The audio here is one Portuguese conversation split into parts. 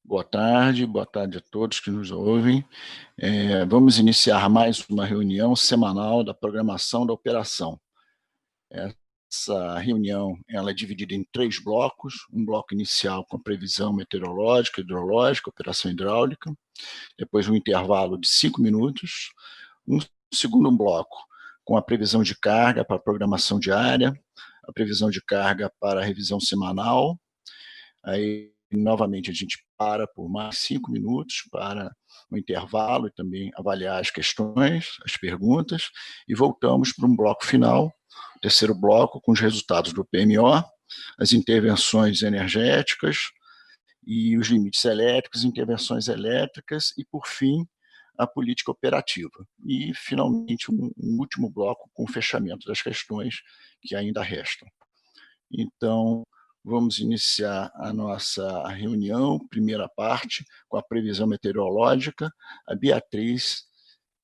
Boa tarde a todos que nos ouvem. Vamos iniciar mais uma reunião semanal da programação da operação. Essa reunião ela é dividida em 3 blocos, um bloco inicial com a previsão meteorológica, hidrológica, operação hidráulica, depois um intervalo de 5 minutos, um segundo bloco com a previsão de carga para a programação diária, a previsão de carga para a revisão semanal, aí novamente a gente para por mais 5 minutos para o intervalo e também avaliar as questões, as perguntas, e voltamos para um bloco final, o terceiro bloco, com os resultados do PMO, as intervenções energéticas e os limites elétricos, intervenções elétricas e, por fim, a política operativa. E, finalmente, um último bloco com o fechamento das questões que ainda restam. Então, vamos iniciar a nossa reunião, primeira parte, com a previsão meteorológica. A Beatriz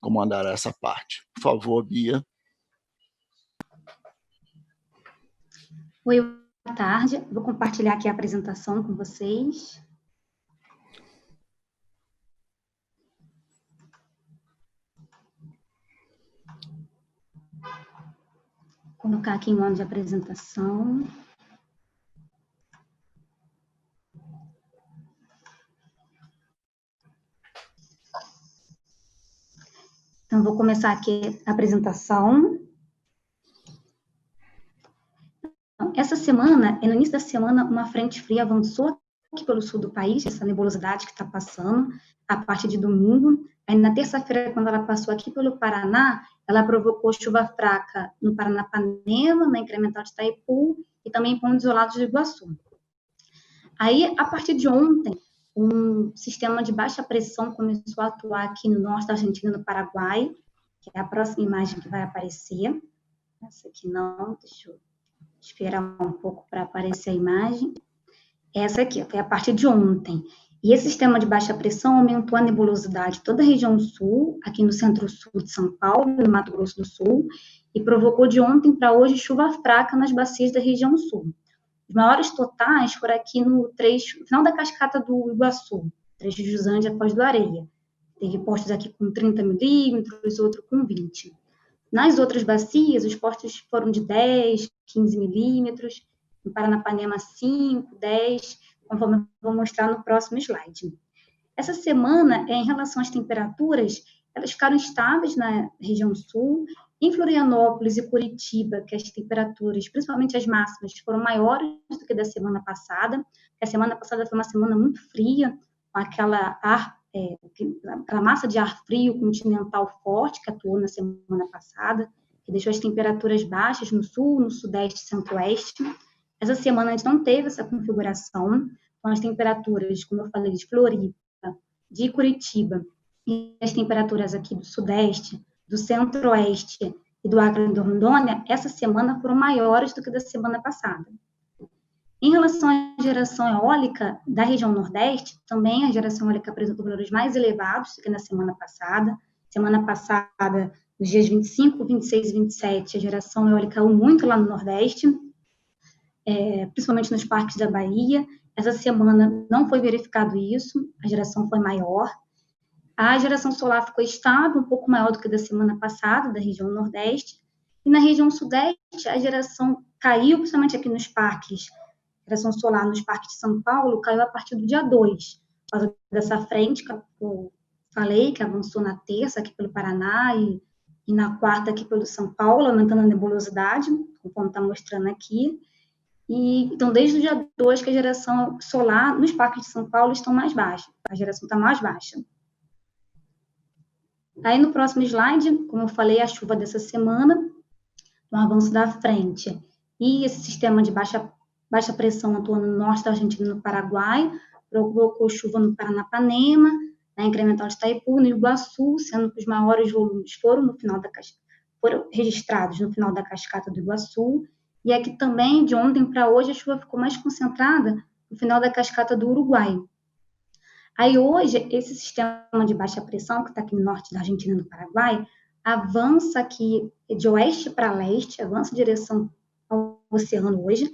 comandará essa parte. Por favor, Bia. Oi, boa tarde. Vou compartilhar aqui a apresentação com vocês. Vou colocar aqui em modo de apresentação. Então, vou começar aqui a apresentação. Essa semana, no início da semana, uma frente fria avançou aqui pelo sul do país, essa nebulosidade que está passando, a partir de domingo. Aí, na terça-feira, quando ela passou aqui pelo Paraná, ela provocou chuva fraca no Paranapanema, na incremental de Itaipu e também em pontos isolados do Iguaçu. Aí, a partir de ontem, um sistema de baixa pressão começou a atuar aqui no norte da Argentina e no Paraguai, que é a próxima imagem que vai aparecer. Essa aqui não, deixa eu esperar um pouco para aparecer a imagem. Essa aqui, é a partir de ontem. E esse sistema de baixa pressão aumentou a nebulosidade de toda a região sul, aqui no centro-sul de São Paulo, no Mato Grosso do Sul, e provocou de ontem para hoje chuva fraca nas bacias da região sul. Os maiores totais foram aqui no trecho, final da cascata do Iguaçu, trecho de Jusândia após do Areia. Teve postos aqui com 30 milímetros, outro com 20. Nas outras bacias, os postos foram de 10, 15 milímetros, no Paranapanema 5, 10, conforme eu vou mostrar no próximo slide. Essa semana, em relação às temperaturas, elas ficaram estáveis na região sul. Em Florianópolis e Curitiba, que as temperaturas, principalmente as máximas, foram maiores do que da semana passada. A semana passada foi uma semana muito fria, com aquela massa de ar frio continental forte que atuou na semana passada, que deixou as temperaturas baixas no sul, no sudeste e centro-oeste. Essa semana a gente não teve essa configuração, com as temperaturas, como eu falei, de Floripa, de Curitiba, e as temperaturas aqui do sudeste, do centro-oeste e do Acre e do Rondônia, essa semana foram maiores do que da semana passada. Em relação à geração eólica da região Nordeste, também a geração eólica apresentou valores mais elevados do que na semana passada. Semana passada, nos dias 25, 26 e 27, a geração eólica caiu muito lá no Nordeste, principalmente nos parques da Bahia. Essa semana não foi verificado isso, a geração foi maior. A geração solar ficou estável, um pouco maior do que da semana passada, da região Nordeste. E na região Sudeste, a geração caiu, principalmente aqui nos parques, a geração solar nos parques de São Paulo caiu a partir do dia 2, por causa dessa frente que eu falei, que avançou na terça aqui pelo Paraná e na quarta aqui pelo São Paulo, aumentando a nebulosidade, como está mostrando aqui. Então, desde o dia 2 que a geração solar nos parques de São Paulo estão mais baixa, a geração está mais baixa. Aí, no próximo slide, como eu falei, a chuva dessa semana, o avanço da frente e esse sistema de baixa pressão atuando no norte da Argentina e no Paraguai, provocou chuva no Paranapanema, na incremental de Itaipu, no Iguaçu, sendo que os maiores volumes foram registrados no final da cascata do Iguaçu, e aqui também, de ontem para hoje, a chuva ficou mais concentrada no final da cascata do Uruguai. Aí, hoje, esse sistema de baixa pressão, que está aqui no norte da Argentina e no Paraguai, avança aqui de oeste para leste, avança em direção ao oceano hoje,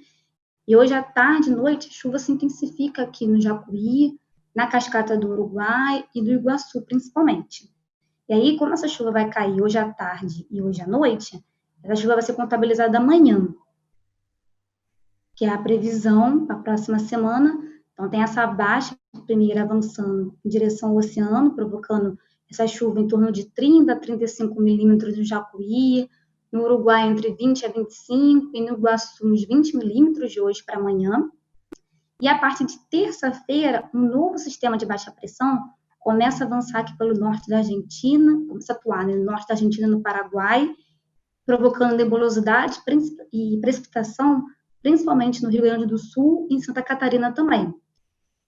e hoje à tarde e noite a chuva se intensifica aqui no Jacuí, na cascata do Uruguai e do Iguaçu, principalmente. E aí, como essa chuva vai cair hoje à tarde e hoje à noite, essa chuva vai ser contabilizada amanhã, que é a previsão para a próxima semana. Então, tem essa baixa primeira avançando em direção ao oceano, provocando essa chuva em torno de 30 a 35 milímetros no Jacuí, no Uruguai entre 20 a 25 e no Iguaçu uns 20 milímetros de hoje para amanhã. E a partir de terça-feira, um novo sistema de baixa pressão começa a avançar aqui pelo norte da Argentina, começa a atuar no norte da Argentina e no Paraguai, provocando nebulosidade e precipitação, principalmente no Rio Grande do Sul e em Santa Catarina também.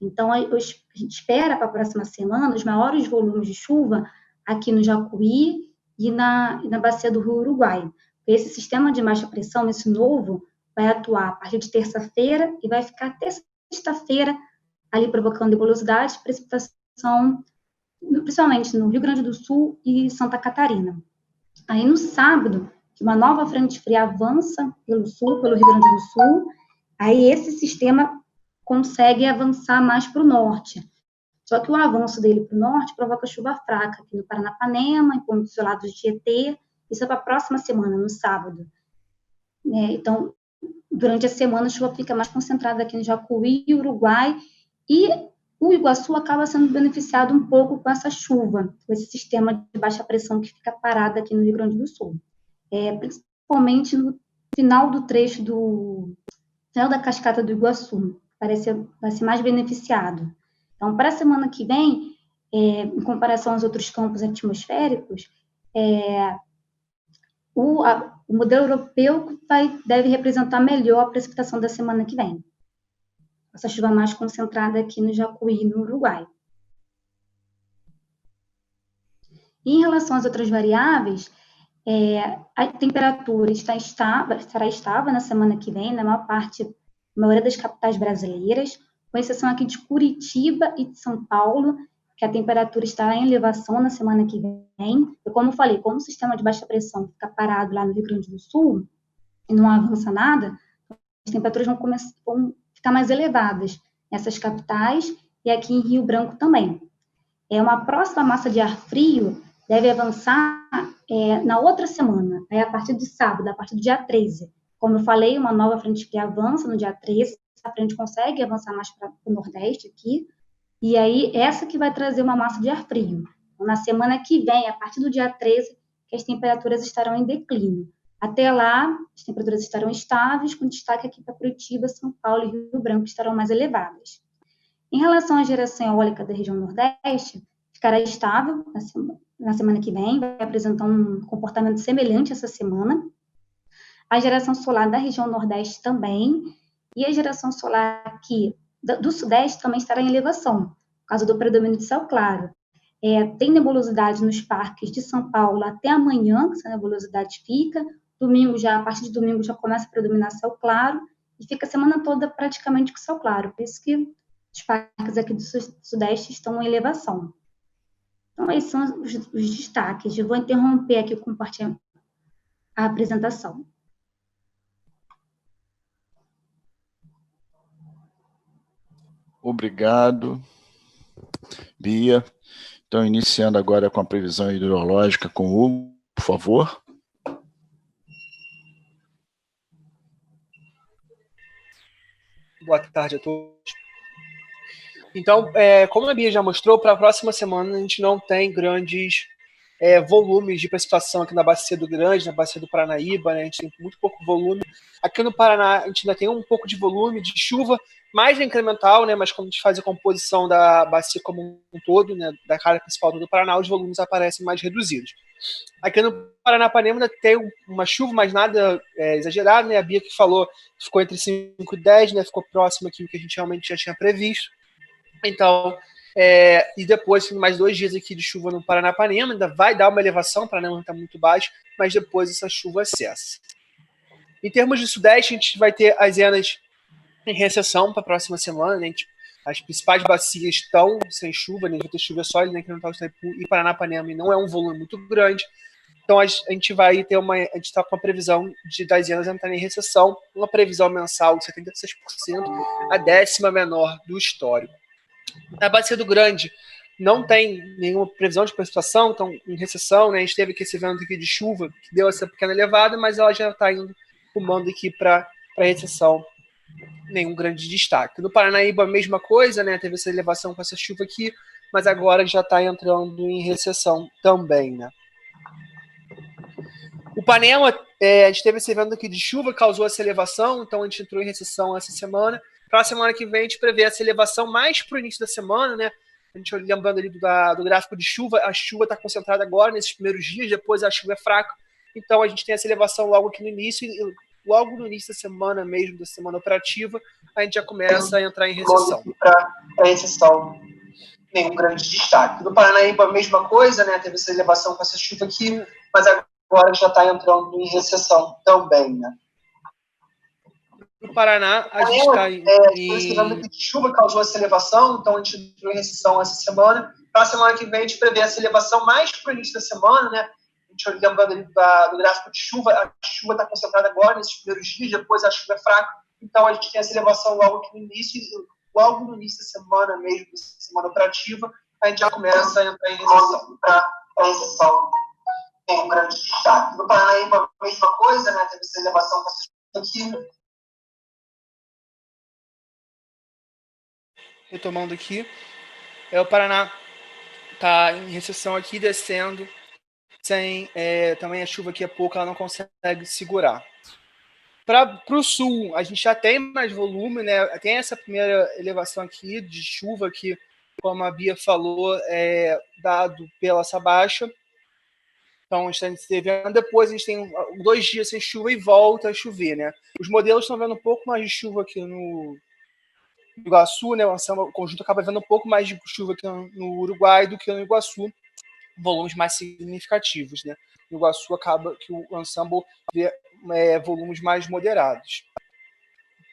Então, a gente espera para a próxima semana os maiores volumes de chuva aqui no Jacuí e na bacia do Rio Uruguai. Esse sistema de baixa pressão, esse novo, vai atuar a partir de terça-feira e vai ficar até sexta-feira ali provocando nebulosidade e precipitação, principalmente no Rio Grande do Sul e Santa Catarina. Aí, no sábado, uma nova frente fria avança pelo sul, pelo Rio Grande do Sul, aí esse sistema consegue avançar mais para o norte. Só que o avanço dele para o norte provoca chuva fraca aqui no Paranapanema, em pontos isolados de Tietê. Isso é para a próxima semana, no sábado. Então, durante a semana, a chuva fica mais concentrada aqui no Jacuí e Uruguai, e o Iguaçu acaba sendo beneficiado um pouco com essa chuva, com esse sistema de baixa pressão que fica parado aqui no Rio Grande do Sul. Principalmente no final do trecho do final da cascata do Iguaçu, vai ser mais beneficiado. Então, para a semana que vem, em comparação aos outros campos atmosféricos, o modelo europeu deve representar melhor a precipitação da semana que vem. Essa chuva mais concentrada aqui no Jacuí, no Uruguai. E em relação às outras variáveis, a temperatura estará estável na semana que vem, na maioria das capitais brasileiras, com exceção aqui de Curitiba e de São Paulo, que a temperatura estará em elevação na semana que vem. E como eu falei, como o sistema de baixa pressão fica parado lá no Rio Grande do Sul e não avança nada, as temperaturas vão ficar mais elevadas nessas capitais e aqui em Rio Branco também. Uma próxima massa de ar frio deve avançar na outra semana, a partir de sábado, a partir do dia 13. Como eu falei, uma nova frente fria avança no dia 13, a frente consegue avançar mais para o Nordeste aqui, e aí essa que vai trazer uma massa de ar frio. Então, na semana que vem, a partir do dia 13, que as temperaturas estarão em declínio. Até lá, as temperaturas estarão estáveis, com destaque aqui para Curitiba, São Paulo e Rio Branco, que estarão mais elevadas. Em relação à geração eólica da região Nordeste, ficará estável na semana que vem, vai apresentar um comportamento semelhante essa semana. A geração solar da região Nordeste também, e a geração solar aqui do Sudeste também estará em elevação, por causa do predomínio de céu claro. Tem nebulosidade nos parques de São Paulo até amanhã, que essa nebulosidade fica. A partir de domingo já começa a predominar céu claro, e fica a semana toda praticamente com céu claro. Por isso que os parques aqui do Sudeste estão em elevação. Então, esses são os destaques. Eu vou interromper aqui compartilhando a apresentação. Obrigado, Bia. Então, iniciando agora com a previsão hidrológica com o Hugo, por favor. Boa tarde a todos. Então, como a Bia já mostrou, para a próxima semana a gente não tem grandes volumes de precipitação aqui na Bacia do Grande, na Bacia do Paranaíba, né? A gente tem muito pouco volume. Aqui no Paraná a gente ainda tem um pouco de volume de chuva, mais incremental, né? Mas quando a gente faz a composição da bacia como um todo, né? Da área principal do Paraná, os volumes aparecem mais reduzidos. Aqui no Paranapanema ainda tem uma chuva, mas nada exagerado, né? A Bia que falou, ficou entre 5 e 10, né? Ficou próximo aqui do que a gente realmente já tinha previsto. Então, e depois mais 2 dias aqui de chuva no Paranapanema, ainda vai dar uma elevação, o Paranapanema está muito baixo, mas depois essa chuva cessa. Em termos de Sudeste, a gente vai ter as zenas em recessão para a próxima semana, né? As principais bacias estão sem chuva, né? Vai ter chuva sólida, né? Que não está e Paranapanema, e não é um volume muito grande. Então a gente vai ter a gente está com a previsão das zenas entrarem em recessão, uma previsão mensal de 76%, a 10ª menor do histórico. A Bacia do Grande não tem nenhuma previsão de precipitação, então em recessão, né, a gente teve esse evento aqui de chuva que deu essa pequena elevada, mas ela já está indo rumando aqui para recessão, nenhum grande destaque. No Paranaíba, a mesma coisa, né, teve essa elevação com essa chuva aqui, mas agora já está entrando em recessão também, né. O Panema, a gente teve esse evento aqui de chuva, causou essa elevação, então a gente entrou em recessão essa semana. Para a semana que vem, a gente prevê essa elevação mais para o início da semana, né? A gente lembrando ali do gráfico de chuva, a chuva está concentrada agora nesses primeiros dias, depois a chuva é fraca, então a gente tem essa elevação logo aqui no início, e logo no início da semana mesmo, da semana operativa, a gente já começa a entrar em recessão. Para recessão, nenhum grande destaque. No Paranaíba, a mesma coisa, né? Teve essa elevação com essa chuva aqui, mas agora já está entrando em recessão também, né? No Paraná, a gente está em... de chuva causou essa elevação, então a gente entrou em recessão essa semana. Para a semana que vem, a gente prevê essa elevação mais para o início da semana, né? A gente lembrando ali do gráfico de chuva, a chuva está concentrada agora nesses primeiros dias, depois a chuva é fraca, então a gente tem essa elevação logo aqui no início, e logo no início da semana mesmo, da semana operativa, a gente já começa a entrar em recessão. Para recessão, tem um grande destaque. No Paranaíba, a mesma coisa, né? Teve essa elevação com essa chuva aqui. Retomando aqui, o Paraná está em recessão aqui, descendo, sem também a chuva aqui é pouca, ela não consegue segurar. Para o sul, a gente já tem mais volume, né? Tem essa primeira elevação aqui de chuva que, como a Bia falou, é dado pela essa baixa. Então, a gente está vendo. Depois a gente tem 2 dias sem chuva e volta a chover, né? Os modelos estão vendo um pouco mais de chuva aqui no Iguaçu, né? O conjunto acaba vendo um pouco mais de chuva aqui no Uruguai do que no Iguaçu, volumes mais significativos, né? No Iguaçu acaba que o ensemble vê volumes mais moderados.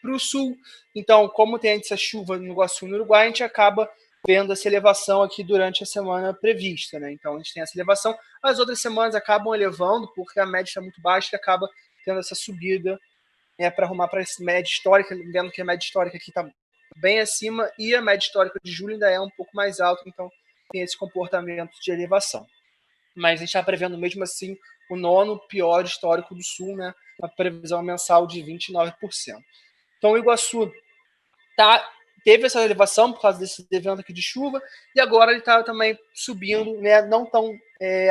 Para o sul, então, como tem essa chuva no Iguaçu e no Uruguai, a gente acaba vendo essa elevação aqui durante a semana prevista, né? Então a gente tem essa elevação, as outras semanas acabam elevando porque a média está muito baixa e acaba tendo essa subida para arrumar para essa média histórica, vendo que a média histórica aqui está bem acima e a média histórica de julho ainda é um pouco mais alta, então tem esse comportamento de elevação. Mas a gente está prevendo mesmo assim o 9º pior histórico do sul, né? A previsão mensal de 29%. Então o Iguaçu teve essa elevação por causa desse evento aqui de chuva e agora ele está também subindo, né? Não tão,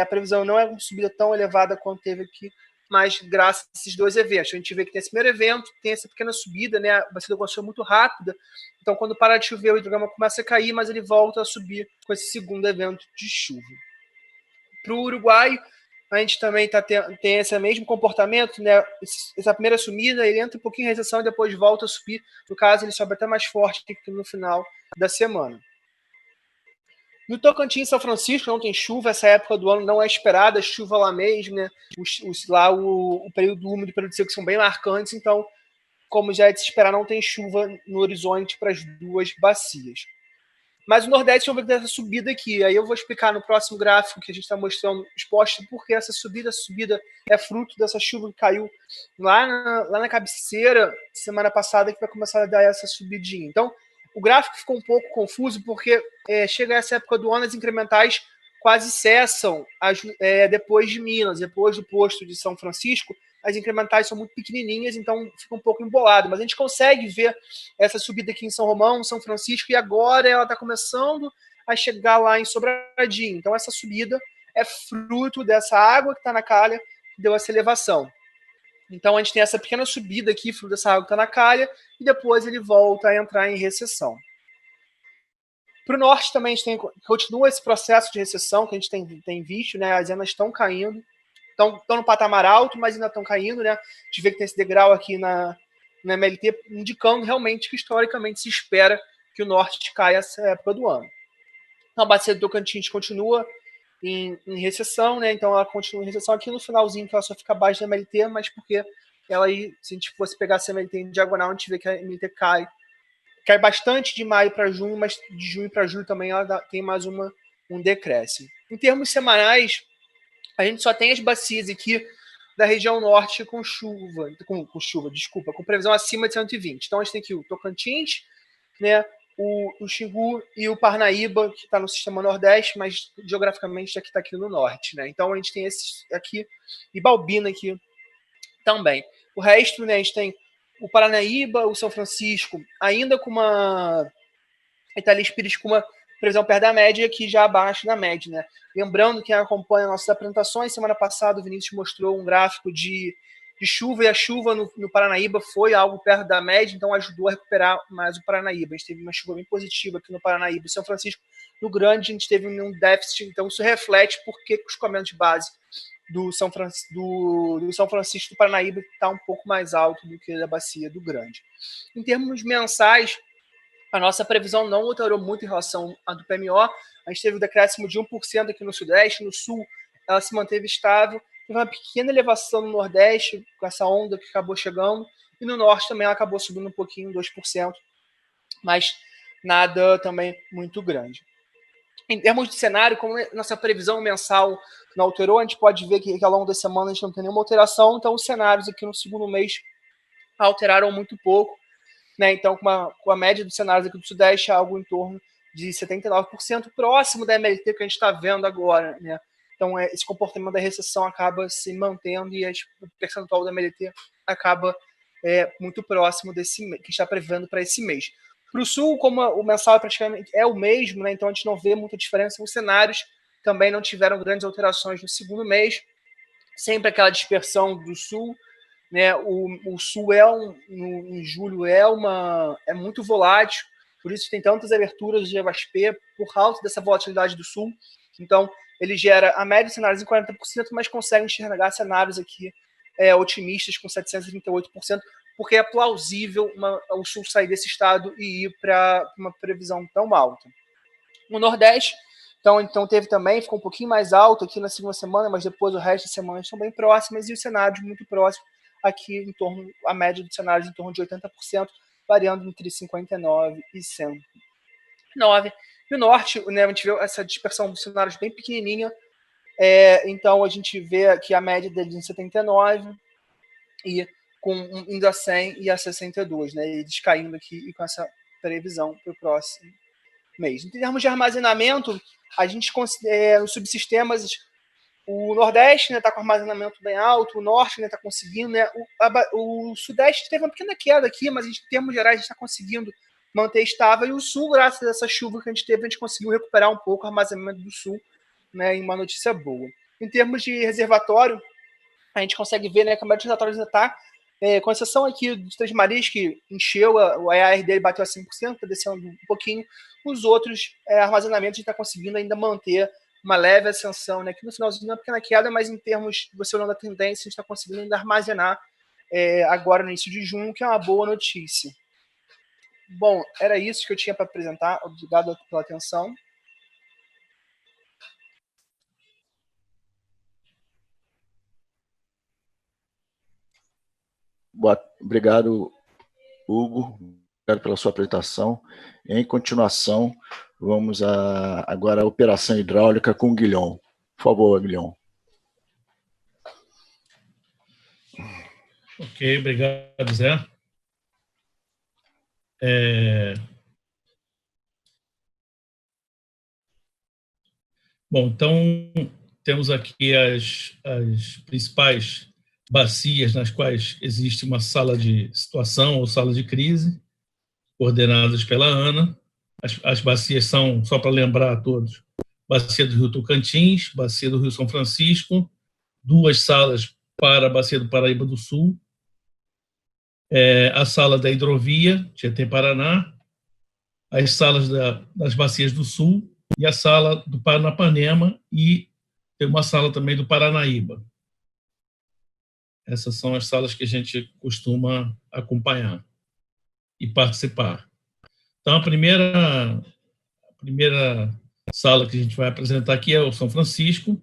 a previsão não é uma subida tão elevada quanto teve aqui, mas graças a esses 2 eventos. A gente vê que tem esse primeiro evento, tem essa pequena subida, né? A bacia do Iguaçu é muito rápida, então quando para de chover o hidrograma começa a cair, mas ele volta a subir com esse segundo evento de chuva. Para o Uruguai, a gente também tem esse mesmo comportamento, né? Essa primeira subida, ele entra um pouquinho em recessão e depois volta a subir. No caso, ele sobe até mais forte que no final da semana. No Tocantins, São Francisco, não tem chuva, essa época do ano não é esperada, chuva lá mesmo, né? Lá o período úmido e o período seco são bem marcantes, então, como já é de se esperar, não tem chuva no horizonte para as 2 bacias. Mas o Nordeste eu vou ver essa subida aqui. Aí eu vou explicar no próximo gráfico que a gente está mostrando exposto porque essa subida é fruto dessa chuva que caiu lá na cabeceira semana passada, que vai começar a dar essa subidinha. Então, o gráfico ficou um pouco confuso porque chega essa época do ano, as incrementais quase cessam depois de Minas, depois do posto de São Francisco, as incrementais são muito pequenininhas, então fica um pouco embolado. Mas a gente consegue ver essa subida aqui em São Romão, São Francisco, e agora ela está começando a chegar lá em Sobradinho. Então essa subida é fruto dessa água que está na calha, que deu essa elevação. Então a gente tem essa pequena subida aqui, fruto dessa água que está na calha, e depois ele volta a entrar em recessão. Para o norte também a gente continua esse processo de recessão que a gente tem visto, né? As enas estão caindo, estão no patamar alto, mas ainda estão caindo, né? A gente vê que tem esse degrau aqui na MLT, indicando realmente que historicamente se espera que o norte caia essa época do ano. Então, a bacia do Tocantins continua em recessão, né? Então ela continua em recessão aqui no finalzinho, que ela só fica abaixo da MLT, mas porque ela aí, se a gente fosse pegar essa MLT em diagonal, a gente vê que a MLT cai bastante de maio para junho, mas de junho para julho também ela tem mais um decréscimo. Em termos semanais, a gente só tem as bacias aqui da região norte com previsão acima de 120. Então a gente tem aqui o Tocantins, né, o Xingu e o Parnaíba, que está no sistema Nordeste, mas geograficamente aqui está aqui no Norte, né? Então a gente tem esses aqui, e Balbina aqui também. O resto, né, a gente tem o Paranaíba, o São Francisco, ainda com uma Itália Spirits com uma previsão perto da média, aqui já abaixo da média, né? Lembrando, quem acompanha nossas apresentações, semana passada o Vinícius mostrou um gráfico de chuva, e a chuva no Paranaíba foi algo perto da média, então ajudou a recuperar mais o Paranaíba. A gente teve uma chuva bem positiva aqui no Paranaíba. São Francisco, no Grande, a gente teve um déficit, então isso reflete por que os escoamento de base do São Francisco do Paranaíba está um pouco mais alto do que da bacia do Grande. Em termos mensais, a nossa previsão não alterou muito em relação à do PMO. A gente teve um decréscimo de 1% aqui no Sudeste, no Sul ela se manteve estável. Teve uma pequena elevação no Nordeste, com essa onda que acabou chegando, e no Norte também ela acabou subindo um pouquinho, 2%, mas nada também muito grande. Em termos de cenário, como nossa previsão mensal não alterou, a gente pode ver que ao longo da semana a gente não tem nenhuma alteração, então os cenários aqui no segundo mês alteraram muito pouco, né? Então, com a média dos cenários aqui do Sudeste, é algo em torno de 79%, próximo da MLT que a gente está vendo agora, né? Então, esse comportamento da recessão acaba se mantendo e o percentual da MLT acaba muito próximo desse que está prevendo para esse mês. Para o Sul, como o mensal praticamente é o mesmo, né? Então a gente não vê muita diferença. Os cenários também não tiveram grandes alterações no segundo mês, sempre aquela dispersão do Sul, né? O Sul em julho é muito volátil, por isso tem tantas aberturas de EVASP por causa dessa volatilidade do Sul. Então ele gera a média de cenários em 40%, mas consegue enxergar cenários aqui otimistas com 738%, porque é plausível o Sul sair desse estado e ir para uma previsão tão alta. No Nordeste, então teve também, ficou um pouquinho mais alto aqui na segunda semana, mas depois o resto da semana estão bem próximas, e os cenários muito próximos aqui a média dos cenários em torno de 80%, variando entre 59% e 109%. No Norte, né, a gente vê essa dispersão dos cenários bem pequenininha, então a gente vê aqui a média deles em 79%, e indo a 100 e a 62, né? Eles caindo aqui e com essa previsão para o próximo mês. Em termos de armazenamento, a gente considera os subsistemas, o Nordeste está com armazenamento bem alto, o Norte está conseguindo, né? O Sudeste teve uma pequena queda aqui, mas em termos gerais a gente está conseguindo manter estável, e o Sul, graças a essa chuva que a gente teve, a gente conseguiu recuperar um pouco o armazenamento do Sul, né? Em uma notícia boa. Em termos de reservatório, a gente consegue ver, né, que a maioria dos reservatórios ainda está, com exceção aqui dos Três Marias, que encheu, o AR dele bateu a 5%, está descendo um pouquinho. Os outros armazenamentos a gente está conseguindo ainda manter uma leve ascensão, né? Aqui no finalzinho uma pequena queda, mas em termos de você olhando a tendência, a gente está conseguindo ainda armazenar agora no início de junho, que é uma boa notícia. Bom, era isso que eu tinha para apresentar. Obrigado pela atenção. Obrigado, Hugo. Obrigado pela sua apresentação. Em continuação, vamos agora à operação hidráulica com o Guilhom. Por favor, Guilhom. Ok, obrigado, Zé. Bom, então temos aqui as principais bacias nas quais existe uma sala de situação ou sala de crise, coordenadas pela ANA. As bacias são, só para lembrar a todos, Bacia do Rio Tocantins, Bacia do Rio São Francisco, 2 salas para a Bacia do Paraíba do Sul, a sala da hidrovia, Tietê-Paraná, as salas das bacias do Sul e a sala do Paranapanema, e tem uma sala também do Paranaíba. Essas são as salas que a gente costuma acompanhar e participar. Então, a primeira sala que a gente vai apresentar aqui é o São Francisco,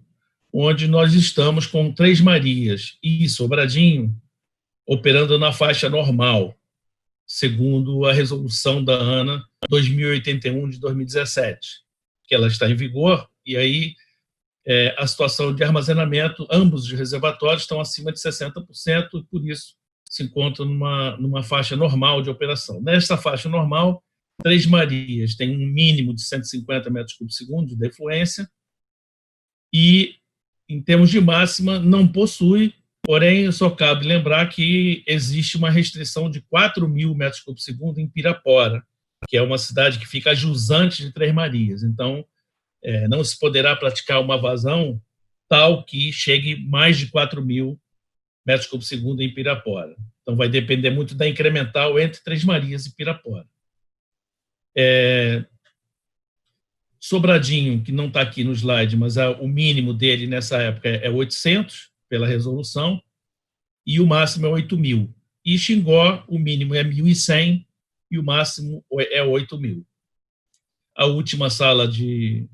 onde nós estamos com Três Marias e Sobradinho operando na faixa normal, segundo a resolução da ANA 2081 de 2017, que ela está em vigor, e aí a situação de armazenamento, ambos os reservatórios estão acima de 60%, e por isso se encontram numa faixa normal de operação. Nesta faixa normal, Três Marias tem um mínimo de 150 metros cúbicos por segundo de defluência e, em termos de máxima, não possui, porém, só cabe lembrar que existe uma restrição de 4.000 metros cúbicos por segundo em Pirapora, que é uma cidade que fica a jusante de Três Marias. Então, não se poderá praticar uma vazão tal que chegue mais de 4.000 metros cúbicos por segundo em Pirapora. Então, vai depender muito da incremental entre Três Marias e Pirapora. Sobradinho, que não está aqui no slide, mas o mínimo dele nessa época é 800, pela resolução, e o máximo é 8.000. E Xingó, o mínimo é 1.100 e o máximo é 8.000. A última sala de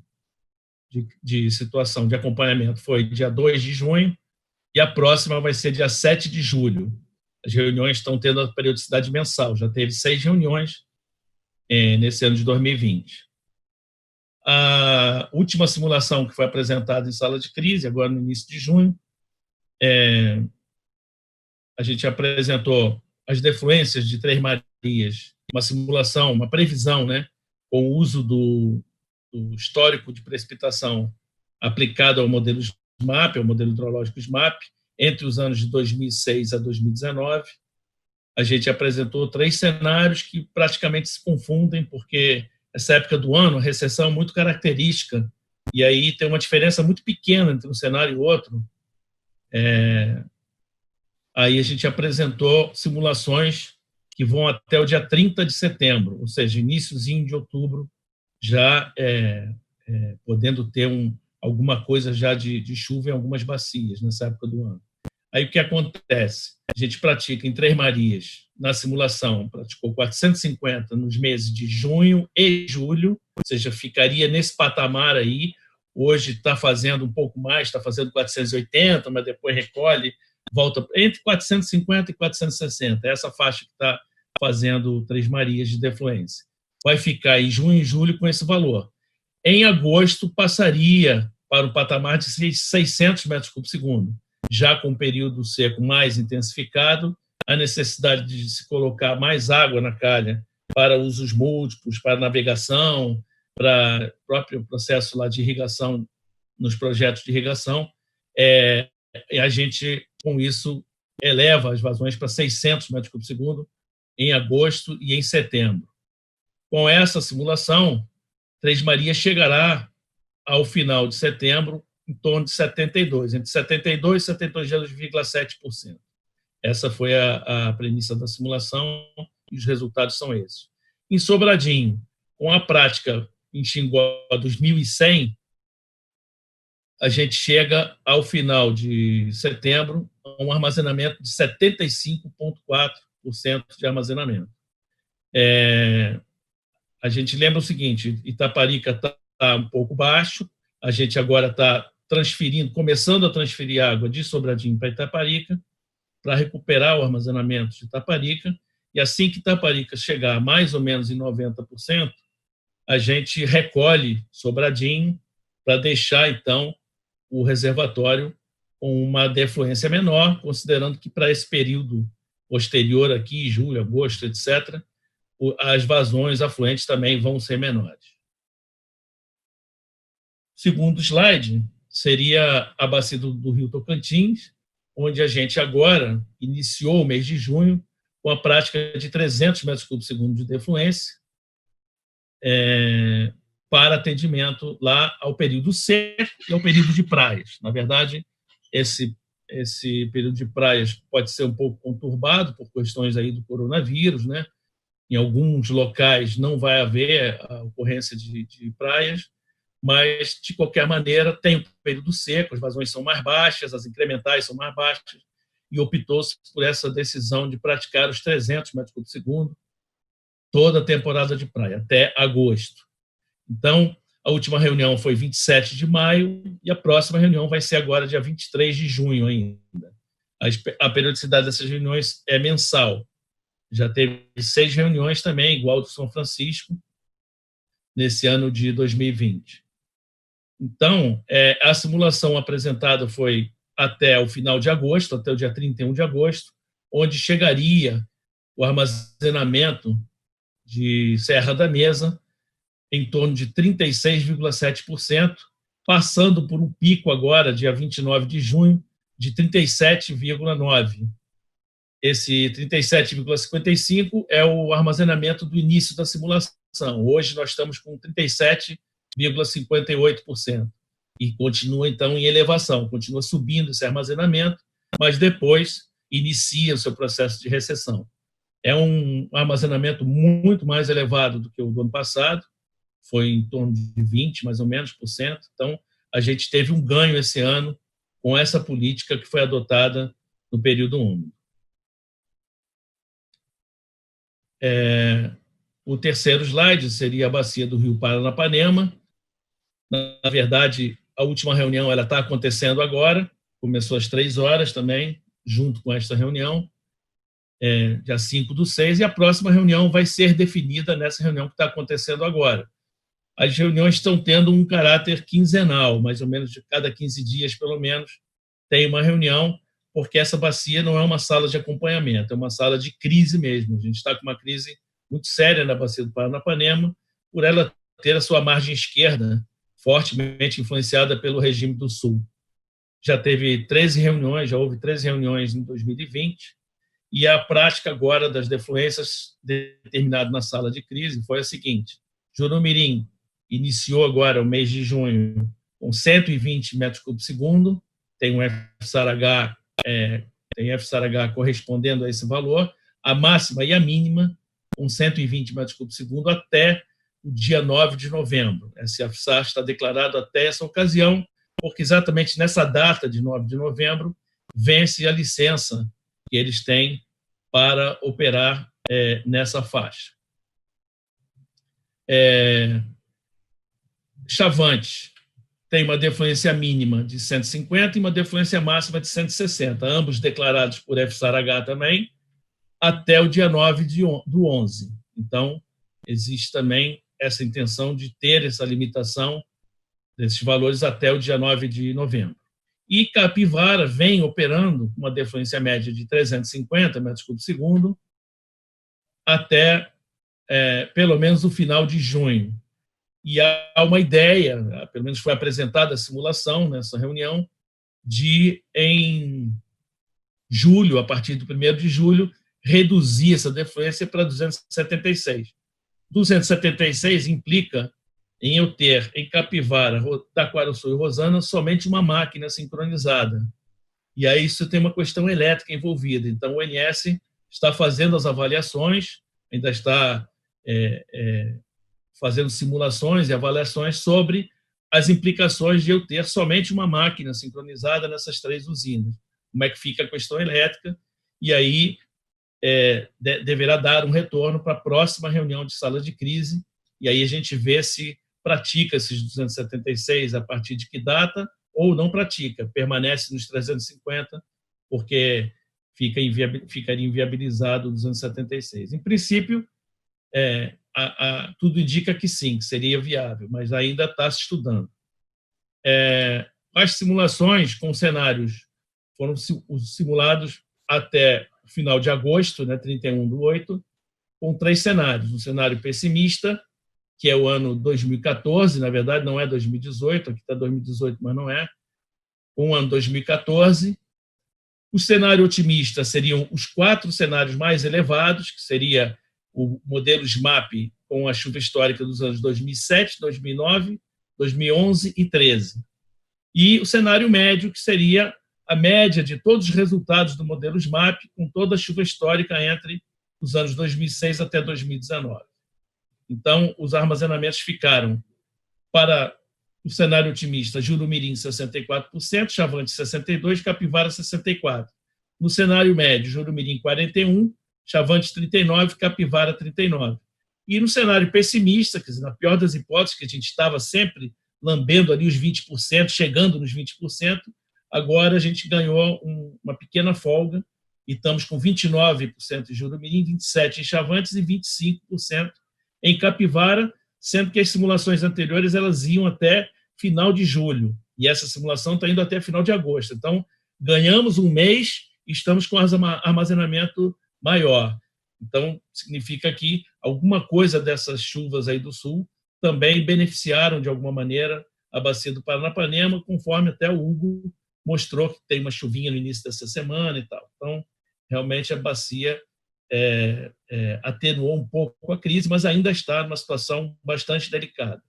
situação de acompanhamento foi dia 2 de junho e a próxima vai ser dia 7 de julho. As reuniões estão tendo a periodicidade mensal, já teve 6 reuniões nesse ano de 2020. A última simulação que foi apresentada em sala de crise, agora no início de junho, a gente apresentou as defluências de Três Marias, uma simulação, uma previsão, né, com o uso do histórico de precipitação aplicado ao modelo SMAP, ao modelo hidrológico SMAP, entre os anos de 2006 a 2019. A gente apresentou 3 cenários que praticamente se confundem, porque essa época do ano, a recessão é muito característica, e aí tem uma diferença muito pequena entre um cenário e outro. Aí a gente apresentou simulações que vão até o dia 30 de setembro, ou seja, iníciozinho de outubro, já podendo ter alguma coisa já de chuva em algumas bacias nessa época do ano. Aí o que acontece? A gente pratica em Três Marias, na simulação, praticou 450 nos meses de junho e julho, ou seja, ficaria nesse patamar aí. Hoje está fazendo um pouco mais, está fazendo 480, mas depois recolhe, volta entre 450 e 460. É essa faixa que está fazendo Três Marias de defluência. Vai ficar em junho e julho com esse valor. Em agosto, passaria para o patamar de 600 metros cúbicos por segundo, já com o período seco mais intensificado, a necessidade de se colocar mais água na calha para usos múltiplos, para navegação, para o próprio processo lá de irrigação, nos projetos de irrigação, a gente, com isso, eleva as vazões para 600 metros cúbicos por segundo em agosto e em setembro. Com essa simulação, Três Marias chegará ao final de setembro em torno de 72, entre 72 e 72,7%. Essa foi a premissa da simulação e os resultados são esses. Em Sobradinho, com a prática em Xingó 2100, a gente chega ao final de setembro a um armazenamento de 75,4% de armazenamento. A gente lembra o seguinte, Itaparica está um pouco baixo, a gente agora está começando a transferir água de Sobradinho para Itaparica, para recuperar o armazenamento de Itaparica, e assim que Itaparica chegar mais ou menos em 90%, a gente recolhe Sobradinho para deixar, então, o reservatório com uma defluência menor, considerando que para esse período posterior aqui, julho, agosto, etc., as vazões afluentes também vão ser menores. Segundo slide seria a bacia do Rio Tocantins, onde a gente agora iniciou o mês de junho com a prática de 300 metros cúbicos por segundo de defluência para atendimento lá ao período seco e ao período de praias. Na verdade, esse período de praias pode ser um pouco conturbado por questões aí do coronavírus, né? Em alguns locais não vai haver a ocorrência de praias, mas, de qualquer maneira, tem o período seco, as vazões são mais baixas, as incrementais são mais baixas, e optou-se por essa decisão de praticar os 300 metros cúbicos por segundo toda a temporada de praia, até agosto. Então, a última reunião foi 27 de maio, e a próxima reunião vai ser agora, dia 23 de junho ainda. A periodicidade dessas reuniões é mensal. Já teve 6 reuniões também, igual do São Francisco, nesse ano de 2020. Então, a simulação apresentada foi até o final de agosto, até o dia 31 de agosto, onde chegaria o armazenamento de Serra da Mesa, em torno de 36,7%, passando por um pico agora, dia 29 de junho, de 37,9%. Esse 37,55% é o armazenamento do início da simulação. Hoje nós estamos com 37,58%. E continua, então, em elevação, continua subindo esse armazenamento, mas depois inicia o seu processo de recessão. É um armazenamento muito mais elevado do que o do ano passado, foi em torno de 20%, mais ou menos, por cento. Então, a gente teve um ganho esse ano com essa política que foi adotada no período úmido. O terceiro slide seria a bacia do Rio Paranapanema. Na verdade, a última reunião está acontecendo agora, começou às 3h também, junto com esta reunião, dia 5/6, e a próxima reunião vai ser definida nessa reunião que está acontecendo agora. As reuniões estão tendo um caráter quinzenal, mais ou menos de cada 15 dias, pelo menos, tem uma reunião, porque essa bacia não é uma sala de acompanhamento, é uma sala de crise mesmo. A gente está com uma crise muito séria na bacia do Paranapanema, por ela ter a sua margem esquerda fortemente influenciada pelo regime do Sul. Já teve 13 reuniões, já houve 13 reuniões em 2020, e a prática agora das defluências determinada na sala de crise foi a seguinte: Jurumirim iniciou agora o mês de junho com 120 metros cúbicos por segundo, tem um FSAR-H correspondendo a esse valor, a máxima e a mínima com 120 metros cúbicos por segundo até o dia 9 de novembro. Esse FSAR está declarado até essa ocasião, porque exatamente nessa data de 9 de novembro vence a licença que eles têm para operar nessa faixa. Chavantes tem uma defluência mínima de 150 e uma defluência máxima de 160, ambos declarados por FSAR-H também, até o dia 9 do 11. Então, existe também essa intenção de ter essa limitação desses valores até o dia 9 de novembro. E Capivara vem operando uma defluência média de 350 metros cúbicos por segundo até pelo menos o final de junho. E há uma ideia, pelo menos foi apresentada a simulação nessa reunião, de, em julho, a partir do 1º de julho, reduzir essa defluência para 276. 276 implica em eu ter em Capivara, Taquaraçu e Rosana somente uma máquina sincronizada. E aí isso tem uma questão elétrica envolvida. Então, o ONS está fazendo as avaliações, ainda está fazendo simulações e avaliações sobre as implicações de eu ter somente uma máquina sincronizada nessas 3 usinas. Como é que fica a questão elétrica? E aí deverá dar um retorno para a próxima reunião de sala de crise, e aí a gente vê se pratica esses 276 a partir de que data, ou não pratica, permanece nos 350, porque ficaria inviabilizado 276. Em princípio, tudo indica que sim, que seria viável, mas ainda está se estudando. As simulações com cenários foram simulados até o final de agosto, 31/8, com 3 cenários. Um cenário pessimista, que é o ano 2014, na verdade não é 2018, aqui está 2018, mas não é, o ano 2014. O cenário otimista seriam os 4 cenários mais elevados, que seria o modelo SMAP com a chuva histórica dos anos 2007, 2009, 2011 e 2013. E o cenário médio, que seria a média de todos os resultados do modelo SMAP, com toda a chuva histórica entre os anos 2006 até 2019. Então, os armazenamentos ficaram para o cenário otimista, Jurumirim 64%, Chavantes 62%, Capivara 64%. No cenário médio, Jurumirim 41%, Chavantes 39%, Capivara 39%. E no cenário pessimista, quer dizer, na pior das hipóteses, que a gente estava sempre lambendo ali os 20%, chegando nos 20%, agora a gente ganhou uma pequena folga e estamos com 29% em Jurumirim, 27% em Chavantes e 25% em Capivara, sendo que as simulações anteriores elas iam até final de julho, e essa simulação está indo até final de agosto. Então, ganhamos um mês e estamos com armazenamento maior. Então, significa que alguma coisa dessas chuvas aí do sul também beneficiaram, de alguma maneira, a bacia do Paranapanema, conforme até o Hugo mostrou que tem uma chuvinha no início dessa semana e tal. Então, realmente, a bacia atenuou um pouco a crise, mas ainda está numa situação bastante delicada.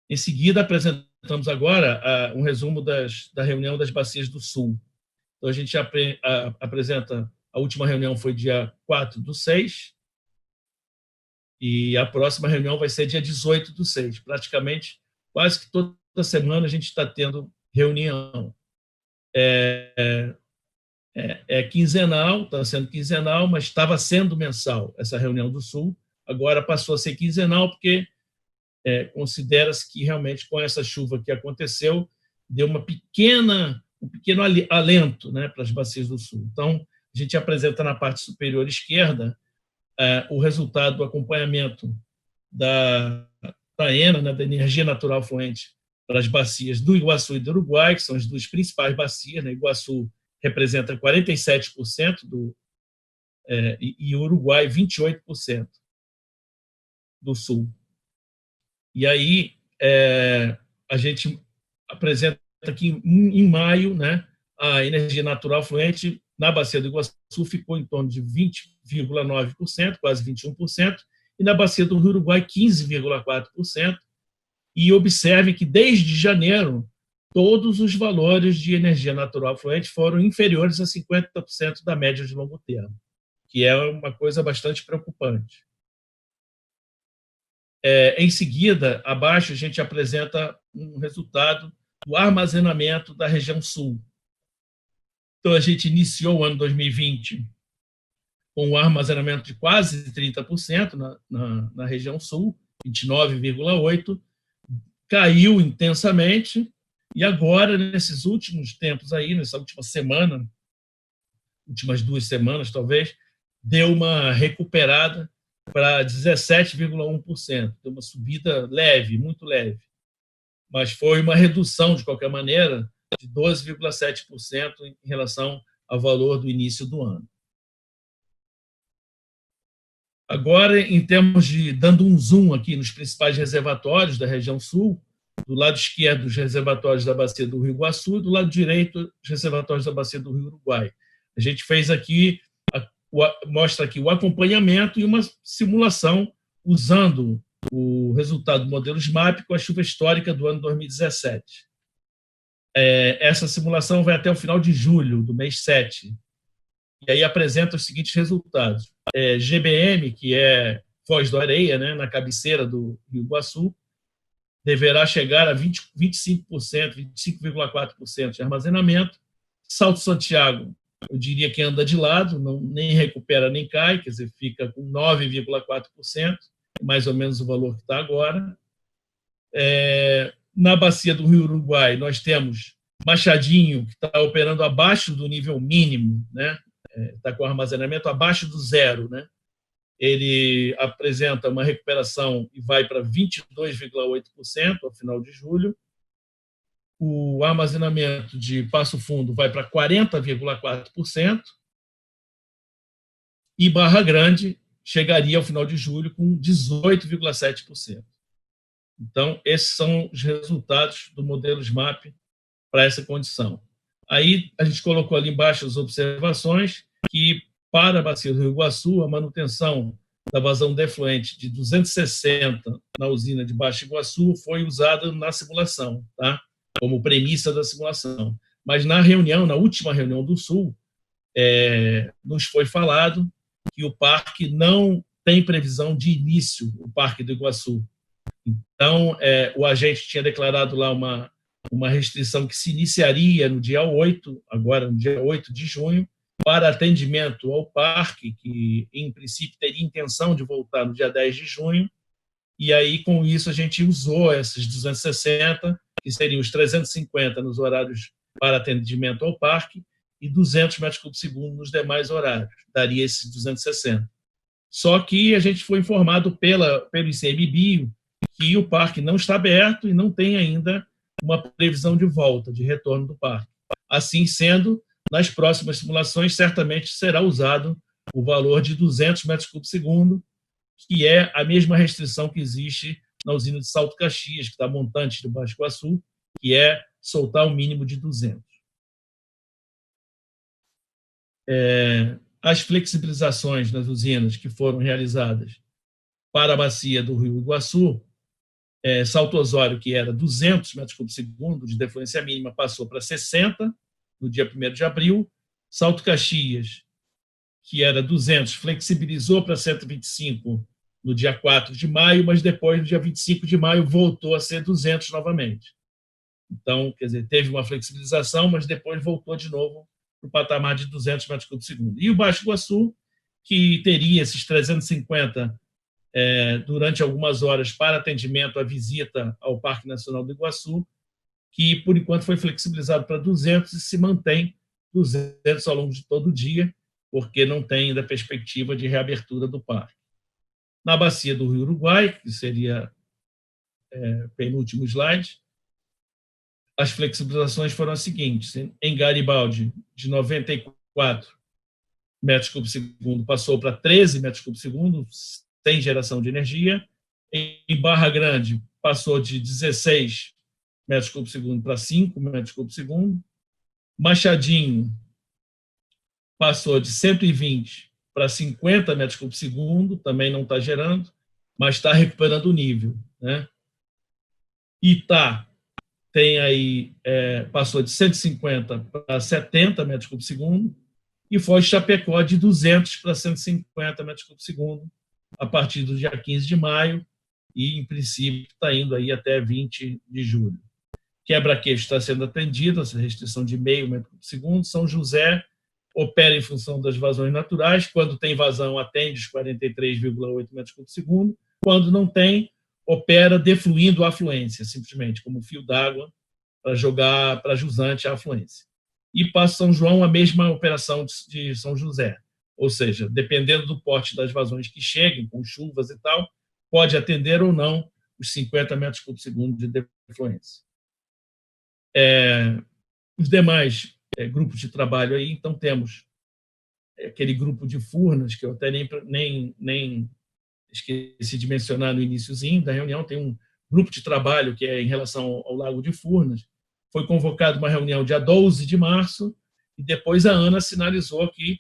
Em seguida, apresentamos agora um resumo da reunião das bacias do Sul. Então, a gente apresenta, a última reunião foi dia 4/6, e a próxima reunião vai ser dia 18/6. Praticamente, quase que toda semana a gente está tendo reunião. Quinzenal, está sendo quinzenal, mas estava sendo mensal essa reunião do Sul. Agora passou a ser quinzenal, porque considera-se que realmente com essa chuva que aconteceu, deu um pequeno alento, né, para as bacias do Sul. Então, a gente apresenta na parte superior esquerda o resultado do acompanhamento da ENA, né, da energia natural fluente, para as bacias do Iguaçu e do Uruguai, que são as duas principais bacias, né? Iguaçu representa 47% e o Uruguai 28% do Sul. E aí a gente apresenta aqui em maio, né, a energia natural fluente na bacia do Iguaçu ficou em torno de 20,9%, quase 21%, e na bacia do Rio Uruguai 15,4%. E observe que desde janeiro todos os valores de energia natural fluente foram inferiores a 50% da média de longo termo, que é uma coisa bastante preocupante. Em seguida, abaixo, a gente apresenta um resultado do armazenamento da região sul. Então, a gente iniciou o ano 2020 com um armazenamento de quase 30% na região sul, 29,8%, caiu intensamente, e agora, nesses últimos tempos aí, nessa última semana, últimas 2 semanas talvez, deu uma recuperada para 17,1%, deu uma subida leve, muito leve, mas foi uma redução, de qualquer maneira, de 12,7% em relação ao valor do início do ano. Agora, em termos de, dando um zoom aqui nos principais reservatórios da região sul, do lado esquerdo, os reservatórios da bacia do Rio Iguaçu, e do lado direito, os reservatórios da bacia do Rio Uruguai. A gente fez aqui, mostra aqui o acompanhamento e uma simulação usando o resultado do modelo SMAP com a chuva histórica do ano 2017. Essa simulação vai até o final de julho, do mês 7, e aí apresenta os seguintes resultados. GBM, que é Foz do Areia, né, na cabeceira do Rio Iguaçu, deverá chegar a 25%, 25,4% de armazenamento. Salto Santiago, eu diria que anda de lado, nem recupera nem cai, quer dizer, fica com 9,4%, mais ou menos o valor que está agora. Na bacia do Rio Uruguai, nós temos Machadinho, que está operando abaixo do nível mínimo, né? Está com armazenamento abaixo do zero, né? Ele apresenta uma recuperação e vai para 22,8% ao final de julho. O armazenamento de Passo Fundo vai para 40,4%. E Barra Grande chegaria ao final de julho com 18,7%. Então, esses são os resultados do modelo SMAP para essa condição. Aí, a gente colocou ali embaixo as observações que, para a bacia do Rio Iguaçu, a manutenção da vazão defluente de 260 na usina de Baixo Iguaçu foi usada na simulação, tá? Como premissa da simulação. Mas na reunião, na última reunião do Sul, nos foi falado que o parque não tem previsão de início, o Parque do Iguaçu. Então, o agente tinha declarado lá uma restrição que se iniciaria no dia 8, agora no dia 8 de junho, para atendimento ao parque, que em princípio teria intenção de voltar no dia 10 de junho, e aí com isso a gente usou esses 260, que seriam os 350 nos horários para atendimento ao parque e 200 metros cúbicos por segundo nos demais horários, daria esses 260. Só que a gente foi informado pelo ICMBio que o parque não está aberto e não tem ainda uma previsão de volta, de retorno do parque. Assim sendo, nas próximas simulações, certamente será usado o valor de 200 metros cúbicos por segundo, que é a mesma restrição que existe na usina de Salto Caxias, que está montante do Baixo Iguaçu, que é soltar o mínimo de 200. As flexibilizações nas usinas que foram realizadas para a bacia do Rio Iguaçu, Salto Osório, que era 200 metros cúbicos por segundo de defluência mínima, passou para 60 no dia 1º de abril. Salto Caxias, que era 200, flexibilizou para 125 no dia 4 de maio, mas depois, no dia 25 de maio, voltou a ser 200 novamente. Então, quer dizer, teve uma flexibilização, mas depois voltou de novo para o patamar de 200 metros cúbicos por segundo. E o Baixo Iguaçu, que teria esses 350 durante algumas horas para atendimento à visita ao Parque Nacional do Iguaçu, que, por enquanto, foi flexibilizado para 200 e se mantém 200 ao longo de todo o dia, porque não tem ainda perspectiva de reabertura do parque. Na bacia do Rio Uruguai, que seria penúltimo slide, as flexibilizações foram as seguintes. Em Garibaldi, de 94 metros cúbicos por segundo, passou para 13 metros cúbicos por segundo, sem geração de energia. Em Barra Grande, passou de 16 metros cúbicos por segundo para 5 metros cúbicos por segundo. Machadinho passou de 120 para 50 metros cúbicos por segundo, também não está gerando, mas está recuperando o nível, né? Itá tem aí, passou de 150 para 70 metros cúbicos por segundo, e Foz de Chapecó de 200 para 150 metros cúbicos por segundo, a partir do dia 15 de maio, e, em princípio, está indo aí até 20 de julho. Quebra-Queixo está sendo atendido, essa restrição de meio metro por segundo. São José opera em função das vazões naturais. Quando tem vazão, atende os 43,8 metros por segundo. Quando não tem, opera defluindo a afluência, simplesmente, como fio d'água, para jogar para jusante a afluência. E para São João, a mesma operação de São José. Ou seja, dependendo do porte das vazões que cheguem, com chuvas e tal, pode atender ou não os 50 metros por segundo de defluência. Os demais grupos de trabalho aí, então temos aquele grupo de Furnas, que eu até nem esqueci de mencionar no iniciozinho da reunião, tem um grupo de trabalho que é em relação ao Lago de Furnas. Foi convocada uma reunião dia 12 de março, e depois a ANA sinalizou que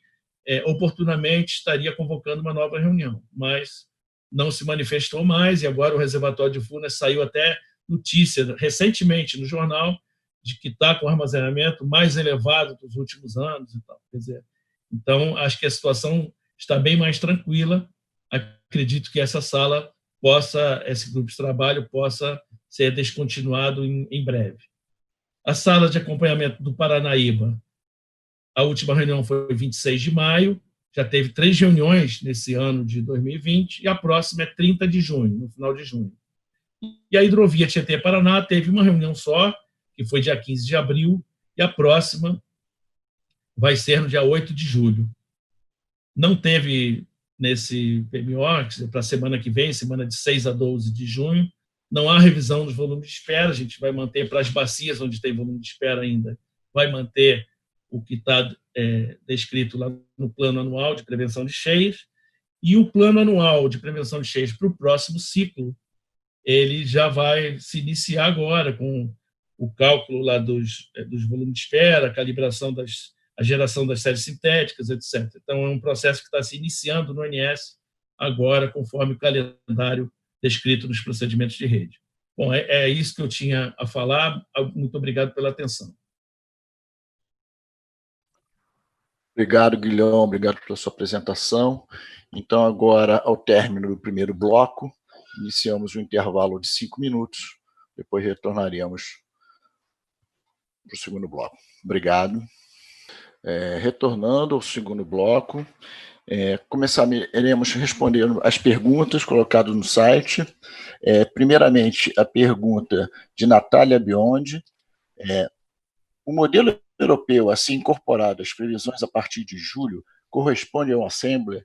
oportunamente estaria convocando uma nova reunião, mas não se manifestou mais, e agora o reservatório de Furnas saiu até notícia recentemente no jornal de que está com o armazenamento mais elevado dos últimos anos e tal. Quer dizer, então, acho que a situação está bem mais tranquila. Acredito que essa sala esse grupo de trabalho possa ser descontinuado em breve. A sala de acompanhamento do Paranaíba, a última reunião foi 26 de maio, já teve 3 reuniões nesse ano de 2020, e a próxima é 30 de junho, no final de junho. E a Hidrovia Tietê-Paraná teve uma reunião só, que foi dia 15 de abril, e a próxima vai ser no dia 8 de julho. Não teve nesse PMO, para a semana que vem, semana de 6 a 12 de junho, não há revisão dos volumes de espera, a gente vai manter para as bacias onde tem volume de espera ainda, vai manter o que está descrito lá no plano anual de prevenção de cheias, e o plano anual de prevenção de cheias para o próximo ciclo, ele já vai se iniciar agora com o cálculo lá dos volumes de espera, a calibração a geração das séries sintéticas, etc. Então, é um processo que está se iniciando no ONS agora, conforme o calendário descrito nos procedimentos de rede. Bom, é isso que eu tinha a falar. Muito obrigado pela atenção. Obrigado, Guilherme. Obrigado pela sua apresentação. Então, agora, ao término do primeiro bloco, iniciamos um intervalo de 5 minutos, depois retornaremos para o segundo bloco. Obrigado. Retornando ao segundo bloco, iremos responder as perguntas colocadas no site. Primeiramente, a pergunta de Natália Biondi. O modelo europeu, assim incorporado às previsões a partir de julho, corresponde a uma Assembleia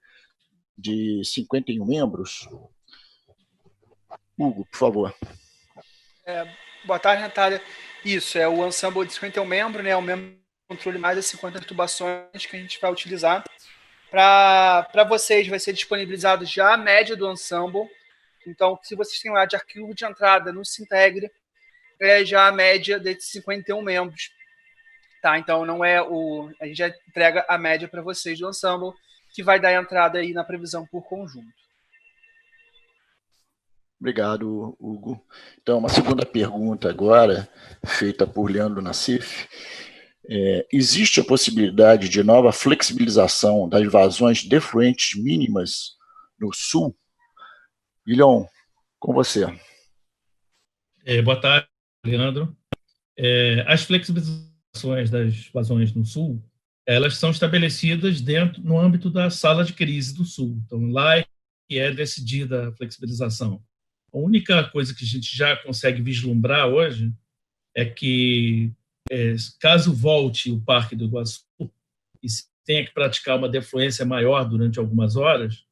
de 51 membros? Hugo, por favor. Boa tarde, Natália. Isso, é o ensemble de 51 membros, né? O membro de controle mais de 50 tubações que a gente vai utilizar Para vocês vai ser disponibilizado já a média do ensemble. Então, se vocês têm lá de arquivo de entrada no Sintegre, é já a média desses 51 membros. Tá? Então, não é a gente já entrega a média para vocês do ensemble, que vai dar entrada aí na previsão por conjunto. Obrigado, Hugo. Então, uma segunda pergunta agora, feita por Leandro Nassif. Existe a possibilidade de nova flexibilização das vazões defluentes mínimas no Sul? Guilhom, com você. Boa tarde, Leandro. As flexibilizações das vazões no Sul, elas são estabelecidas no âmbito da sala de crise do Sul. Então, lá é que é decidida a flexibilização. A única coisa que a gente já consegue vislumbrar hoje é que, caso volte o Parque do Iguaçu e se tenha que praticar uma defluência maior durante algumas horas,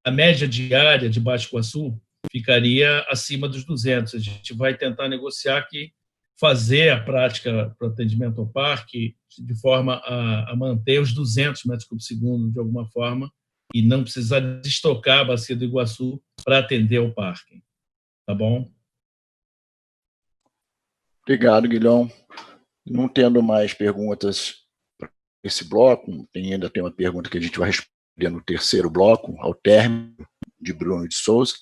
a média diária de Baixo Iguaçu ficaria acima dos 200. A gente vai tentar negociar aqui, fazer a prática para atendimento ao parque de forma a manter os 200 metros cúbicos por segundo de alguma forma e não precisar destocar a bacia do Iguaçu para atender ao parque. Tá bom? Obrigado, Guilhom. Não tendo mais perguntas para esse bloco, ainda tem uma pergunta que a gente vai responder no terceiro bloco, ao término, de Bruno de Souza.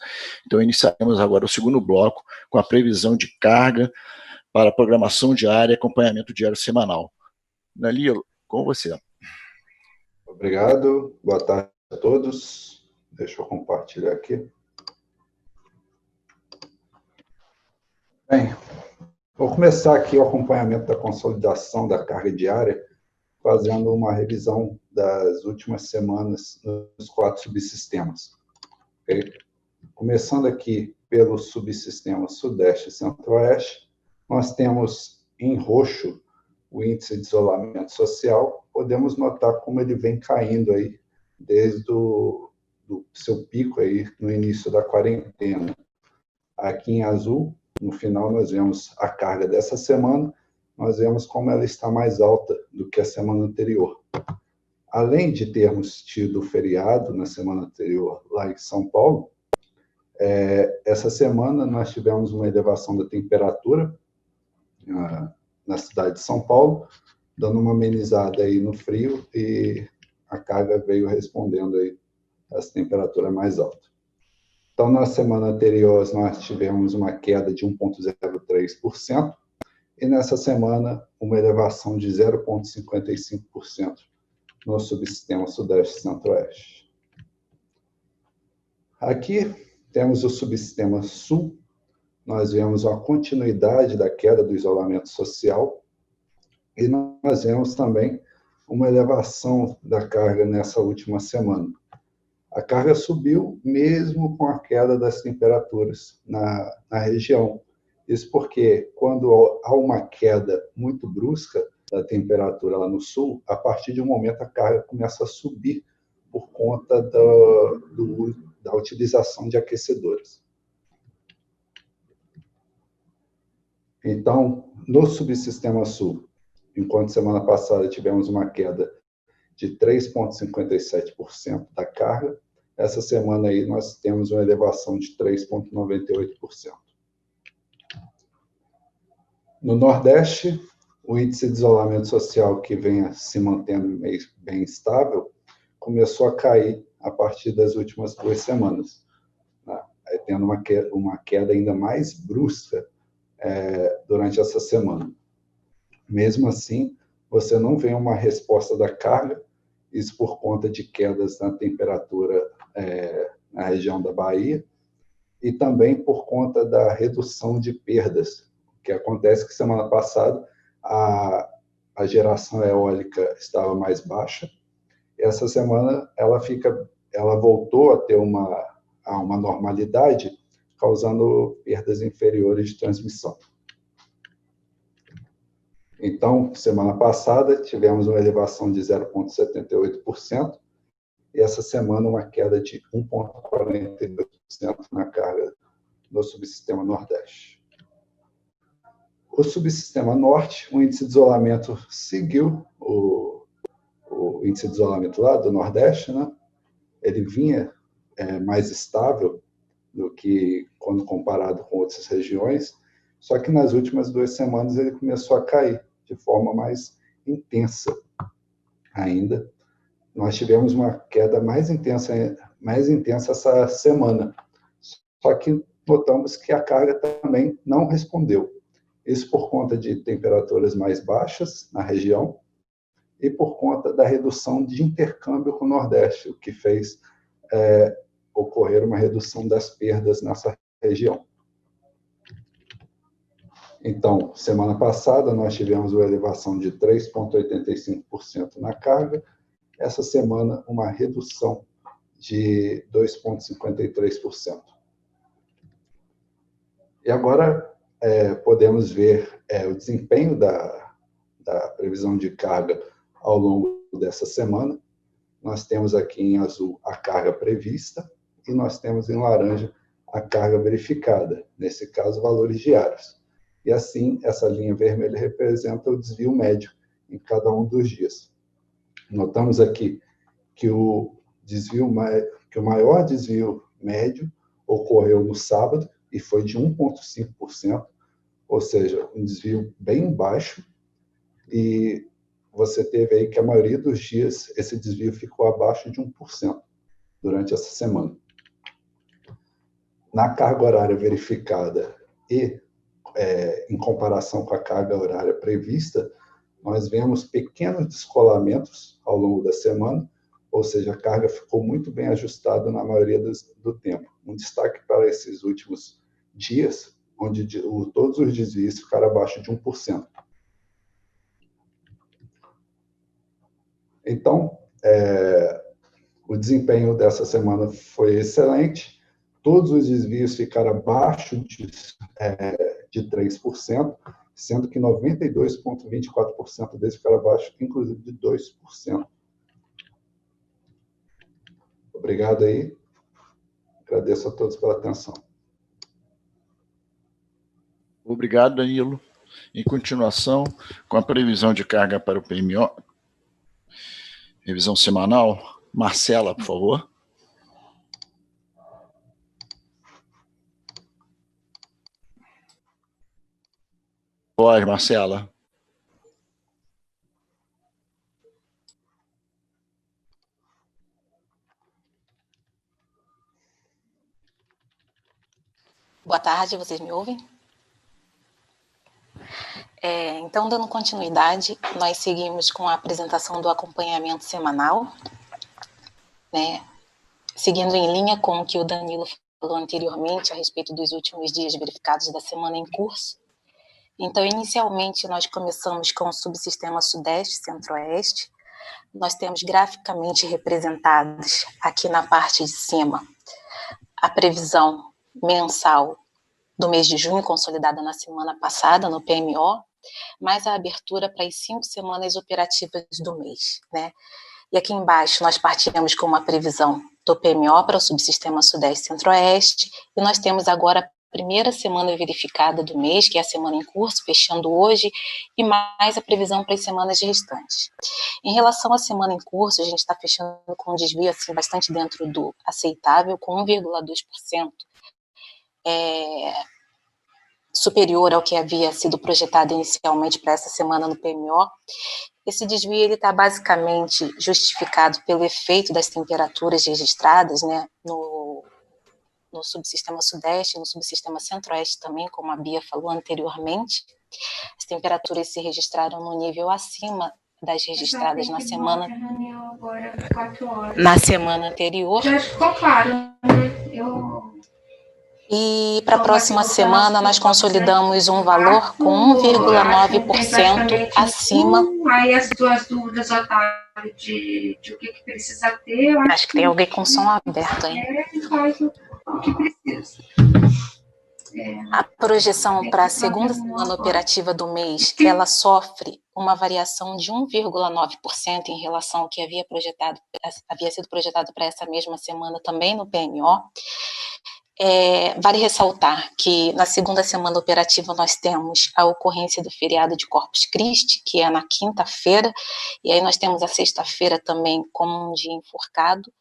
Então, iniciaremos agora o segundo bloco com a previsão de carga para programação diária e acompanhamento diário semanal. Danilo, com você. Obrigado. Boa tarde a todos. Deixa eu compartilhar aqui. Bem, vou começar aqui o acompanhamento da consolidação da carga diária, fazendo uma revisão das últimas semanas nos 4 subsistemas. Okay? Começando aqui pelo subsistema Sudeste e Centro-Oeste, nós temos em roxo o índice de isolamento social. Podemos notar como ele vem caindo aí desde do seu pico aí no início da quarentena. Aqui em azul, no final, nós vemos a carga dessa semana, nós vemos como ela está mais alta do que a semana anterior. Além de termos tido feriado na semana anterior lá em São Paulo, essa semana nós tivemos uma elevação da temperatura na cidade de São Paulo, dando uma amenizada aí no frio, e a carga veio respondendo aí a essa temperatura mais alta. Então, na semana anterior, nós tivemos uma queda de 1,03%, e nessa semana, uma elevação de 0,55% no subsistema Sudeste e Centro-Oeste. Aqui temos o subsistema Sul. Nós vemos a continuidade da queda do isolamento social, e nós vemos também uma elevação da carga nessa última semana. A carga subiu mesmo com a queda das temperaturas na região. Isso porque, quando há uma queda muito brusca da temperatura lá no sul, a partir de um momento a carga começa a subir por conta da utilização de aquecedores. Então, no subsistema sul, enquanto semana passada tivemos uma queda de 3,57% da carga, essa semana aí nós temos uma elevação de 3,98%. No Nordeste, o índice de isolamento social, que vem se mantendo bem estável, começou a cair a partir das últimas 2 semanas, né? Tendo uma queda ainda mais brusca durante essa semana. Mesmo assim, você não vê uma resposta da carga, isso por conta de quedas na temperatura na região da Bahia, e também por conta da redução de perdas, que acontece que semana passada a geração eólica estava mais baixa. Essa semana ela voltou a ter uma normalidade, causando perdas inferiores de transmissão. Então, semana passada, tivemos uma elevação de 0,78%, e essa semana uma queda de 1,42% na carga no subsistema Nordeste. O subsistema Norte, o índice de isolamento seguiu o o índice de isolamento lá do Nordeste, né? Ele vinha mais estável do que quando comparado com outras regiões, só que nas últimas 2 semanas ele começou a cair de forma mais intensa ainda. Nós tivemos uma queda mais intensa essa semana, só que notamos que a carga também não respondeu. Isso por conta de temperaturas mais baixas na região e por conta da redução de intercâmbio com o Nordeste, o que fez ocorrer uma redução das perdas nessa região. Então, semana passada, nós tivemos uma elevação de 3,85% na carga. Essa semana, uma redução de 2,53%. E agora, podemos ver o desempenho da previsão de carga ao longo dessa semana. Nós temos aqui em azul a carga prevista e nós temos em laranja a carga verificada, nesse caso, valores diários. E assim, essa linha vermelha representa o desvio médio em cada um dos dias. Notamos aqui que o maior desvio médio ocorreu no sábado e foi de 1,5%, ou seja, um desvio bem baixo, e você teve aí que a maioria dos dias esse desvio ficou abaixo de 1% durante essa semana. Na carga horária verificada e em comparação com a carga horária prevista, nós vemos pequenos descolamentos ao longo da semana, ou seja, a carga ficou muito bem ajustada na maioria do tempo. Um destaque para esses últimos dias, onde todos os desvios ficaram abaixo de 1%. Então, o desempenho dessa semana foi excelente. Todos os desvios ficaram abaixo de 3%, sendo que 92,24% deles ficaram abaixo, inclusive, de 2%. Obrigado aí. Agradeço a todos pela atenção. Obrigado, Danilo. Em continuação, com a previsão de carga para o PMO, revisão semanal, Marcela, por favor. Pode, Marcela. Boa tarde, vocês me ouvem? Então, dando continuidade, nós seguimos com a apresentação do acompanhamento semanal, né? Seguindo em linha com o que o Danilo falou anteriormente a respeito dos últimos dias verificados da semana em curso. Então, inicialmente, nós começamos com o subsistema Sudeste Centro-Oeste. Nós temos graficamente representados aqui na parte de cima a previsão mensal do mês de junho, consolidada na semana passada, no PMO, mais a abertura para as 5 semanas operativas do mês, né? E aqui embaixo nós partimos com uma previsão do PMO para o subsistema Sudeste Centro-Oeste, e nós temos agora a primeira semana verificada do mês, que é a semana em curso, fechando hoje, e mais a previsão para as semanas restantes. Em relação à semana em curso, a gente está fechando com um desvio assim, bastante dentro do aceitável, com 1,2%, superior ao que havia sido projetado inicialmente para essa semana no PMO. Esse desvio está basicamente justificado pelo efeito das temperaturas registradas, né, no subsistema Sudeste, no subsistema Centro-Oeste também, como a Bia falou anteriormente. As temperaturas se registraram no nível acima das registradas na semana anterior. Já ficou claro, né? E para a próxima semana nós consolidamos um valor com 1,9% acima. Aí as duas dúvidas, Otávio, de o que precisa ter. Acho que tem alguém com som aberto aí. Faz o que precisa. A projeção para a segunda semana operativa do mês, ela sofre uma variação de 1,9% em relação ao que havia sido projetado para essa mesma semana também no PMO. Vale ressaltar que na segunda semana operativa nós temos a ocorrência do feriado de Corpus Christi, que é na quinta-feira, e aí nós temos a sexta-feira também como um dia enforcado.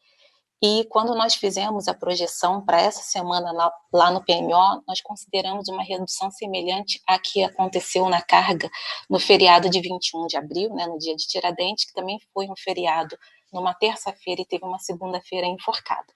E quando nós fizemos a projeção para essa semana lá no PMO, nós consideramos uma redução semelhante à que aconteceu na carga no feriado de 21 de abril, né, no dia de Tiradentes, que também foi um feriado numa terça-feira e teve uma segunda-feira enforcada.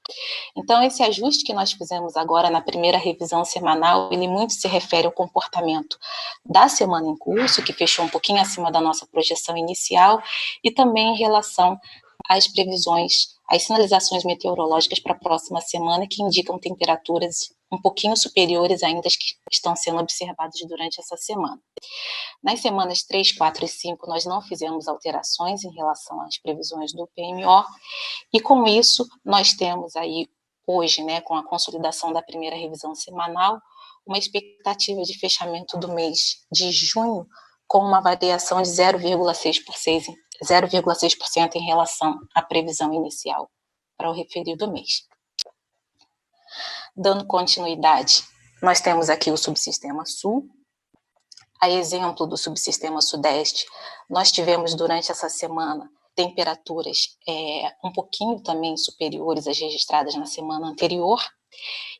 Então, esse ajuste que nós fizemos agora na primeira revisão semanal, ele muito se refere ao comportamento da semana em curso, que fechou um pouquinho acima da nossa projeção inicial, e também em relação às previsões, às sinalizações meteorológicas para a próxima semana, que indicam temperaturas um pouquinho superiores ainda às que estão sendo observadas durante essa semana. Nas semanas 3, 4 e 5, nós não fizemos alterações em relação às previsões do PMO, e com isso nós temos aí hoje, né, com a consolidação da primeira revisão semanal, uma expectativa de fechamento do mês de junho com uma variação de 0,6% em relação à previsão inicial para o referido mês. Dando continuidade, nós temos aqui o subsistema sul. A exemplo do subsistema sudeste, nós tivemos durante essa semana temperaturas um pouquinho também superiores às registradas na semana anterior.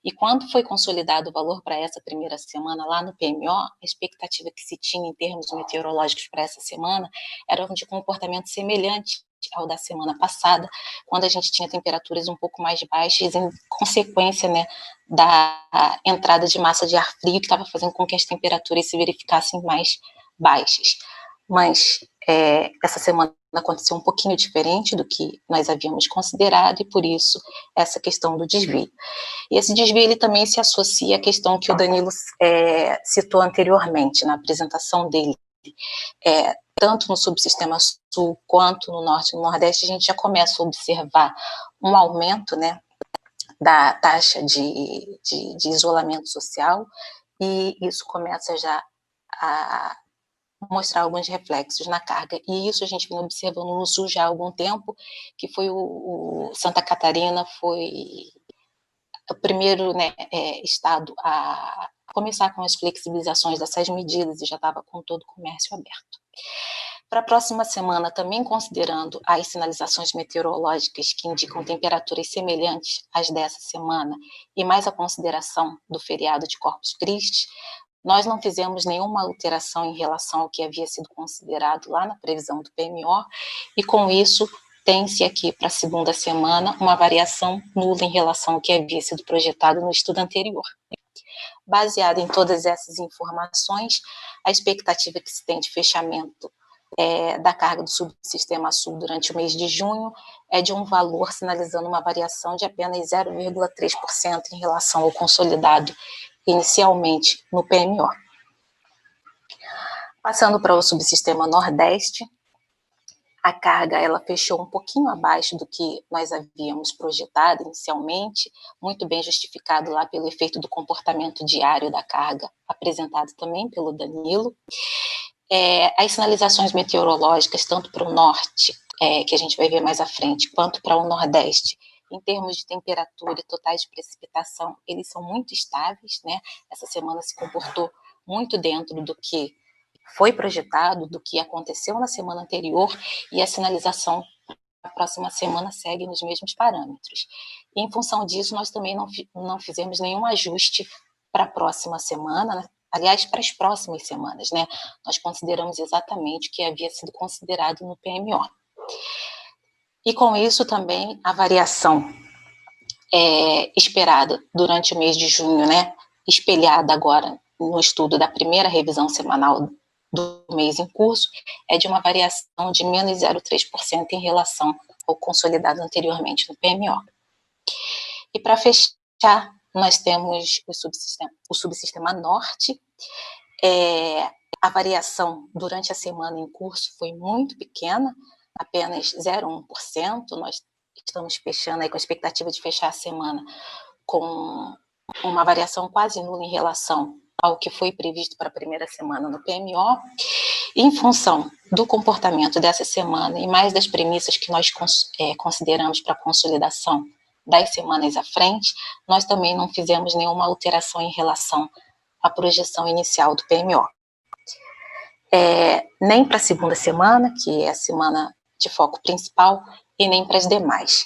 E quando foi consolidado o valor para essa primeira semana lá no PMO, a expectativa que se tinha em termos meteorológicos para essa semana era de comportamento semelhante ao da semana passada, quando a gente tinha temperaturas um pouco mais baixas, em consequência, né, da entrada de massa de ar frio, que estava fazendo com que as temperaturas se verificassem mais baixas. Mas essa semana aconteceu um pouquinho diferente do que nós havíamos considerado, e por isso essa questão do desvio. E esse desvio ele também se associa à questão que o Danilo citou anteriormente na apresentação dele. Tanto no subsistema sul quanto no norte e no nordeste, a gente já começa a observar um aumento, né, da taxa de isolamento social, e isso começa já a mostrar alguns reflexos na carga. E isso a gente vem observando no sul já há algum tempo, que foi o Santa Catarina foi o primeiro, né, estado a começar com as flexibilizações dessas medidas e já estava com todo o comércio aberto. Para a próxima semana, também considerando as sinalizações meteorológicas que indicam temperaturas semelhantes às dessa semana e mais a consideração do feriado de Corpus Christi, nós não fizemos nenhuma alteração em relação ao que havia sido considerado lá na previsão do PMO, e com isso tem-se aqui para a segunda semana uma variação nula em relação ao que havia sido projetado no estudo anterior. Baseado em todas essas informações, a expectativa que se tem de fechamento da carga do subsistema sul durante o mês de junho é de um valor sinalizando uma variação de apenas 0,3% em relação ao consolidado inicialmente no PMO. Passando para o subsistema nordeste, a carga ela fechou um pouquinho abaixo do que nós havíamos projetado inicialmente, muito bem justificado lá pelo efeito do comportamento diário da carga, apresentado também pelo Danilo. As sinalizações meteorológicas, tanto para o norte, que a gente vai ver mais à frente, quanto para o nordeste, em termos de temperatura e totais de precipitação, eles são muito estáveis, né? Essa semana se comportou muito dentro do que foi projetado, do que aconteceu na semana anterior, e a sinalização para a próxima semana segue nos mesmos parâmetros. E, em função disso, nós também não fizemos nenhum ajuste para a próxima semana, né? Aliás, para as próximas semanas, né? Nós consideramos exatamente o que havia sido considerado no PMO. E com isso também a variação esperada durante o mês de junho, né, espelhada agora no estudo da primeira revisão semanal do mês em curso, é de uma variação de menos 0,3% em relação ao consolidado anteriormente no PMO. E para fechar, nós temos o subsistema norte. A variação durante a semana em curso foi muito pequena, apenas 0,1%. Nós estamos fechando aí com a expectativa de fechar a semana com uma variação quase nula em relação ao que foi previsto para a primeira semana no PMO. E, em função do comportamento dessa semana e mais das premissas que nós consideramos para a consolidação das semanas à frente, nós também não fizemos nenhuma alteração em relação à projeção inicial do PMO. Nem para a segunda semana, que é a semana de foco principal, e nem para as demais.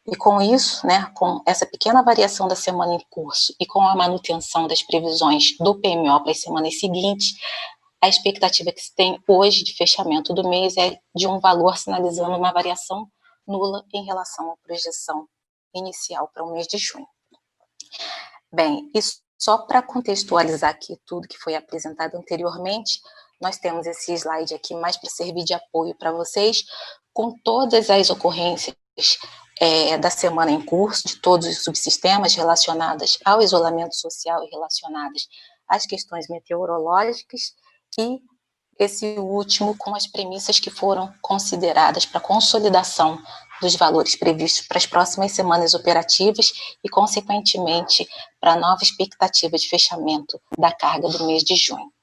E com isso, né, com essa pequena variação da semana em curso e com a manutenção das previsões do PMO para as semanas seguintes, a expectativa que se tem hoje de fechamento do mês é de um valor sinalizando uma variação nula em relação à projeção inicial para o mês de junho. Bem, isso só para contextualizar aqui tudo que foi apresentado anteriormente, nós temos esse slide aqui mais para servir de apoio para vocês, com todas as ocorrências da semana em curso, de todos os subsistemas relacionadas ao isolamento social e relacionadas às questões meteorológicas, e esse último com as premissas que foram consideradas para a consolidação dos valores previstos para as próximas semanas operativas e, consequentemente, para a nova expectativa de fechamento da carga do mês de junho.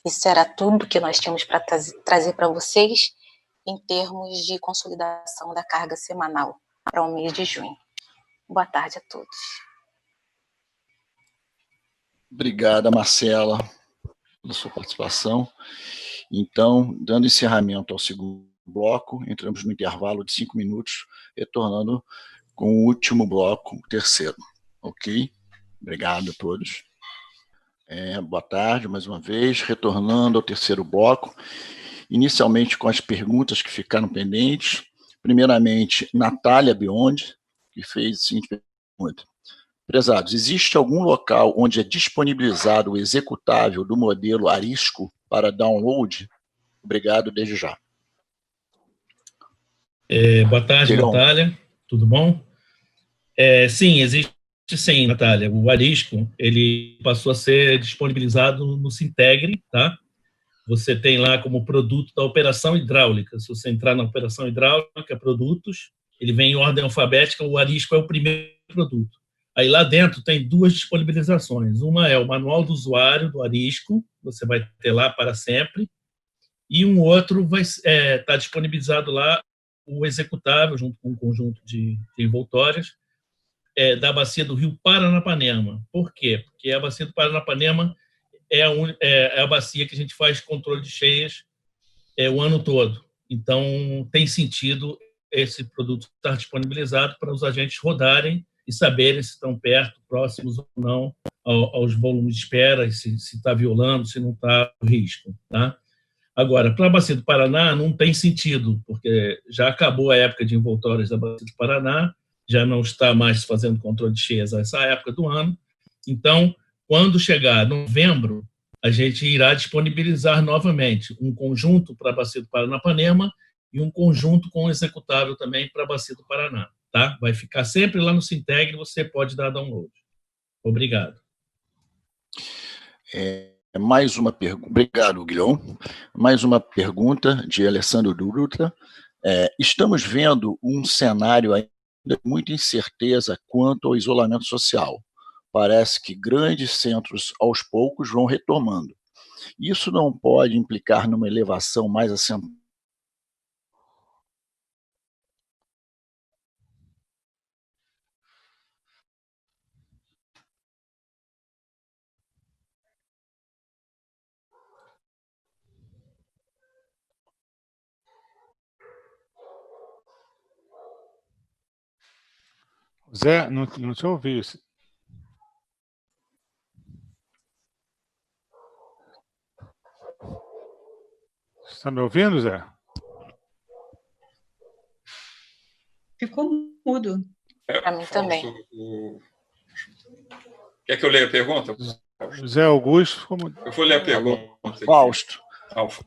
Isso era tudo que nós tínhamos para trazer para vocês em termos de consolidação da carga semanal para o mês de junho. Boa tarde a todos. Obrigada, Marcela, pela sua participação. Então, dando encerramento ao segundo bloco, entramos no intervalo de 5 minutos, retornando com o último bloco, o terceiro. Ok? Obrigado a todos. Boa tarde, mais uma vez, retornando ao terceiro bloco, inicialmente com as perguntas que ficaram pendentes. Primeiramente, Natália Biondi, que fez a seguinte pergunta. Prezados, existe algum local onde é disponibilizado o executável do modelo Arisco para download? Obrigado desde já. Boa tarde, Natália. Tudo bom? Sim, existe sim, Natália. O Arisco, ele passou a ser disponibilizado no Sintegre, tá? Você tem lá como produto da operação hidráulica. Se você entrar na operação hidráulica, produtos, ele vem em ordem alfabética, o Arisco é o primeiro produto. Aí lá dentro tem 2 disponibilizações. Uma é o manual do usuário do Arisco, você vai ter lá para sempre, e um outro vai estar disponibilizado lá o executável, junto com um conjunto de envoltórias, da bacia do Rio Paranapanema. Por quê? Porque a bacia do Paranapanema é a bacia que a gente faz controle de cheias o ano todo. Então, tem sentido esse produto estar disponibilizado para os agentes rodarem e saberem se estão perto, próximos ou não aos volumes de espera, se está violando, se não está o risco. Tá? Agora, para a Bacia do Paraná, não tem sentido, porque já acabou a época de envoltórias da Bacia do Paraná, já não está mais fazendo controle de cheias a essa época do ano. Então, quando chegar novembro, a gente irá disponibilizar novamente um conjunto para a Bacia do Paranapanema e um conjunto com executável também para a Bacia do Paraná. Tá? Vai ficar sempre lá no Sintegre, você pode dar download. Obrigado. Mais uma pergunta. Obrigado, Guilherme. Mais uma pergunta de Alessandro Dutra. Estamos vendo um cenário ainda de muita incerteza quanto ao isolamento social. Parece que grandes centros, aos poucos, vão retomando. Isso não pode implicar numa elevação mais acentuada? Zé, não te ouvi. Você está me ouvindo, Zé? Ficou mudo. Para mim também. Quer que eu leia a pergunta? Zé Augusto, como... Eu vou ler a pergunta.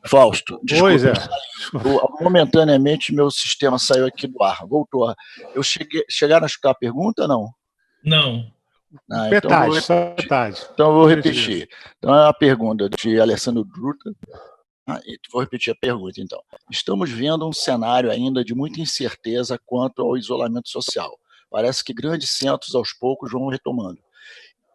Fausto, desculpa. Oi, Zé. Momentaneamente, meu sistema saiu aqui do ar. Voltou. Chegaram a escutar a pergunta ou não? Não. Então eu vou repetir. Então é uma pergunta de Alessandro Druta. Vou repetir a pergunta, então. Estamos vendo um cenário ainda de muita incerteza quanto ao isolamento social. Parece que grandes centros, aos poucos, vão retomando.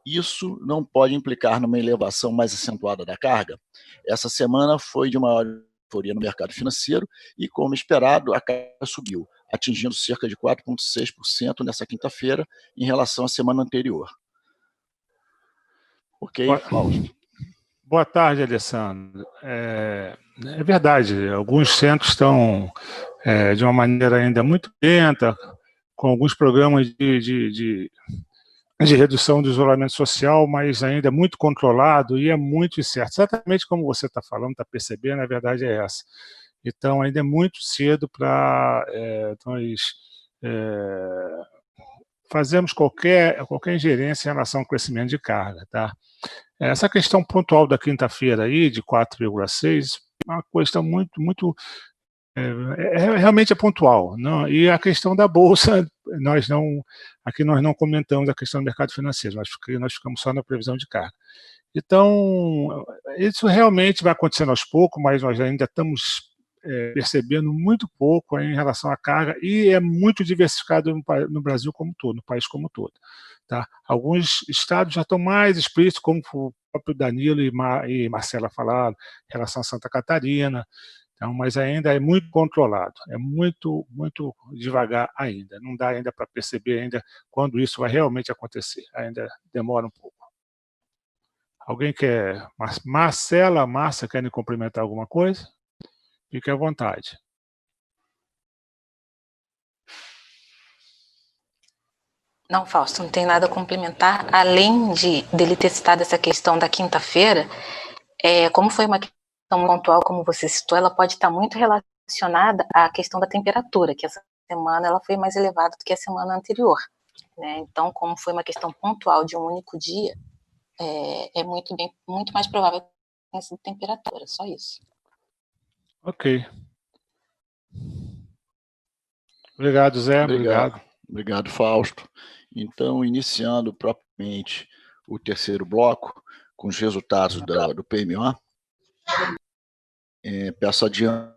Isso não pode implicar numa elevação mais acentuada da carga? Essa semana foi de maior euforia no mercado financeiro e, como esperado, a carga subiu. atingindo cerca de 4,6% nessa quinta-feira em relação à semana anterior. Ok, Fausto? Boa tarde, Alessandro. É verdade, alguns centros estão de uma maneira ainda muito lenta, com alguns programas de redução do isolamento social, mas ainda muito controlado e é muito incerto. Exatamente como você está falando, está percebendo, a verdade é essa. Então, ainda é muito cedo para nós fazermos qualquer ingerência em relação ao crescimento de carga, tá? Essa questão pontual da quinta-feira aí, de 4,6, é uma questão muito realmente é pontual, não? E a questão da bolsa, aqui nós não comentamos a questão do mercado financeiro, nós ficamos só na previsão de carga. Então, isso realmente vai acontecendo aos poucos, mas nós ainda estamos percebendo muito pouco em relação à carga e é muito diversificado no Brasil como um todo, no país como um todo. Tá? Alguns estados já estão mais explícitos, como o próprio Danilo e Marcela falaram, em relação a Santa Catarina, então, mas ainda é muito controlado, é muito devagar ainda, não dá ainda para perceber ainda quando isso vai realmente acontecer, ainda demora um pouco. Alguém quer? Marcela, Márcia, querem complementar alguma coisa? Fique à vontade. Não, Fausto, não tem nada a complementar, além dele ter citado essa questão da quinta-feira, como foi uma questão pontual, como você citou, ela pode estar muito relacionada à questão da temperatura, que essa semana ela foi mais elevada do que a semana anterior, né? Então, como foi uma questão pontual de um único dia, é muito mais provável que tenha sido temperatura, só isso. Ok. Obrigado, Zé. Obrigado. Obrigado, Fausto. Então, iniciando propriamente o terceiro bloco, com os resultados do PMO, peço a Diana.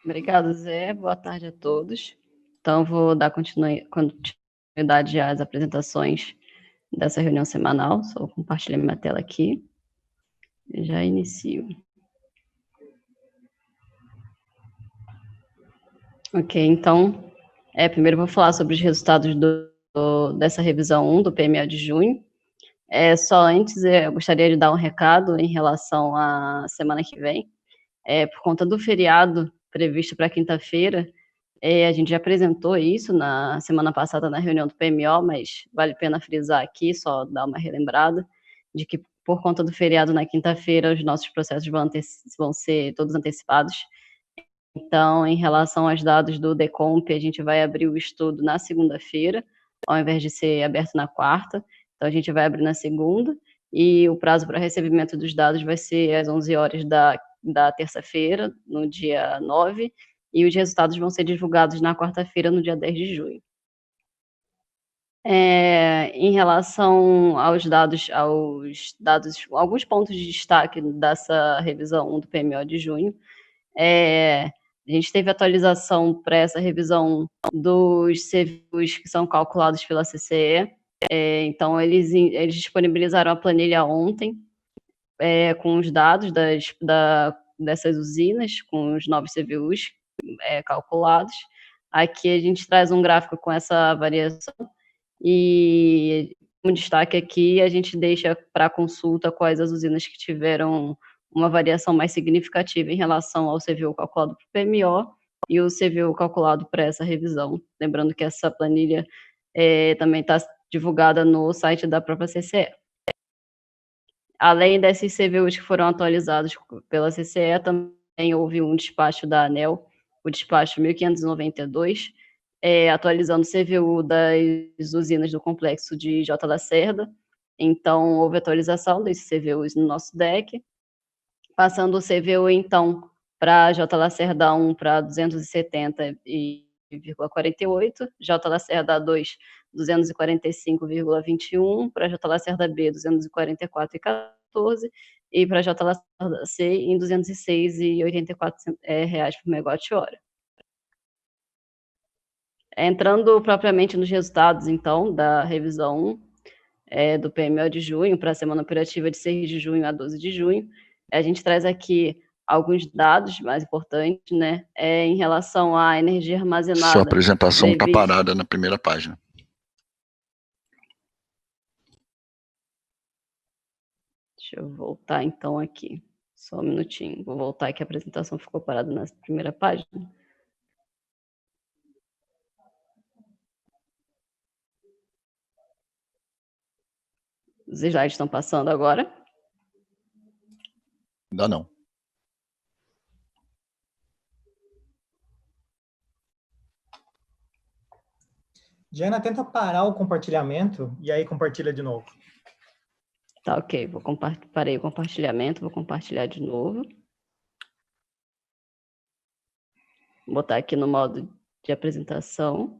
Obrigado, Zé. Boa tarde a todos. Então, vou dar continuidade às apresentações dessa reunião semanal. Só compartilhar minha tela aqui. Já inicio. Ok, então, primeiro vou falar sobre os resultados dessa revisão 1 do PMO de junho. Só antes, eu gostaria de dar um recado em relação à semana que vem. Por conta do feriado previsto para quinta-feira, a gente já apresentou isso na semana passada na reunião do PMO, mas vale a pena frisar aqui, só dar uma relembrada, de que por conta do feriado na quinta-feira, os nossos processos vão ser todos antecipados. Então, em relação aos dados do Decomp, a gente vai abrir o estudo na segunda-feira, ao invés de ser aberto na quarta. Então, a gente vai abrir na segunda, e o prazo para recebimento dos dados vai ser às 11 horas da terça-feira, no dia 9, e os resultados vão ser divulgados na quarta-feira, no dia 10 de junho. Em relação aos dados, alguns pontos de destaque dessa revisão 1 do PMO de junho, a gente teve atualização para essa revisão dos CVUs que são calculados pela CCE. Então, eles disponibilizaram a planilha ontem, com os dados dessas usinas, com os novos CVUs calculados. Aqui a gente traz um gráfico com essa variação e, como destaque aqui, a gente deixa para consulta quais as usinas que tiveram uma variação mais significativa em relação ao CVU calculado para o PMO e o CVU calculado para essa revisão. Lembrando que essa planilha também está divulgada no site da própria CCE. Além desses CVUs que foram atualizados pela CCE, também houve um despacho da ANEEL, o despacho 1592, atualizando o CVU das usinas do complexo de J. Lacerda. Então, houve atualização desses CVUs no nosso deck, passando o CVU, então, para J. Lacerda 1 para 270,48, J. Lacerda 2, 245,21, para J. Lacerda B, 244,14, e para J. Lacerda C, em R$ 206,84 por megawatt-hora. Entrando propriamente nos resultados, então, da revisão 1 do PMO de junho, para a semana operativa de 6 de junho a 12 de junho, a gente traz aqui alguns dados mais importantes, né, em relação à energia armazenada. Sua apresentação está parada na primeira página. Deixa eu voltar, então, aqui. Só um minutinho. Vou voltar aqui, a apresentação ficou parada na primeira página. Os slides estão passando agora? Ainda não. Diana, tenta parar o compartilhamento e aí compartilha de novo. Tá, ok. Parei o compartilhamento, vou compartilhar de novo. Vou botar aqui no modo de apresentação.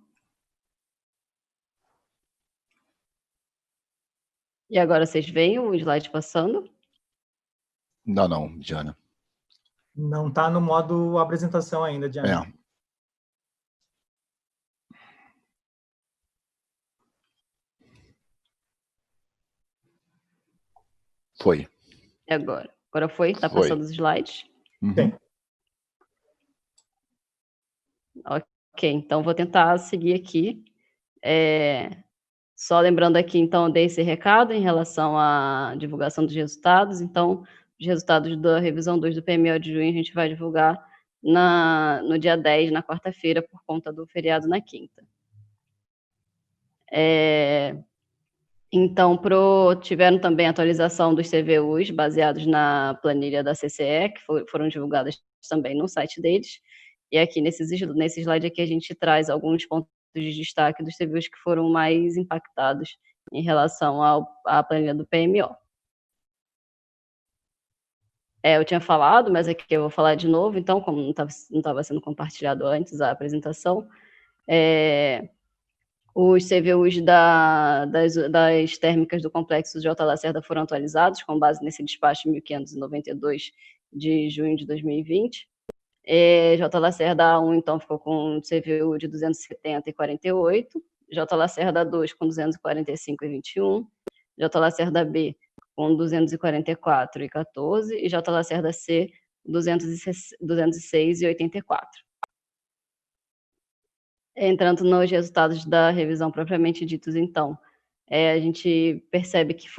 E agora vocês veem o slide passando? Ainda não, Diana. Não está no modo apresentação ainda, Diana. É. Foi. E agora? Agora foi? Está passando os slides? Uhum. Ok, então vou tentar seguir aqui. Só lembrando aqui, então, eu dei esse recado em relação à divulgação dos resultados. Então, os resultados da revisão 2 do PMO de junho a gente vai divulgar no dia 10, na quarta-feira, por conta do feriado na quinta. Então, tiveram também atualização dos CVUs baseados na planilha da CCE, que foram divulgadas também no site deles. E aqui, nesse slide aqui, a gente traz alguns pontos de destaque dos CVUs que foram mais impactados em relação à planilha do PMO. Eu tinha falado, mas aqui eu vou falar de novo, então, como não estava sendo compartilhado antes a apresentação, os CVUs das térmicas do complexo J. Lacerda foram atualizados, com base nesse despacho 1592 de junho de 2020. J. Lacerda 1, então, ficou com um CVU de 270,48, J. Lacerda 2 com 245,21, J. Lacerda B com 244,14 e J. Lacerda C 206,84. Entrando nos resultados da revisão propriamente ditos, então, a gente percebe que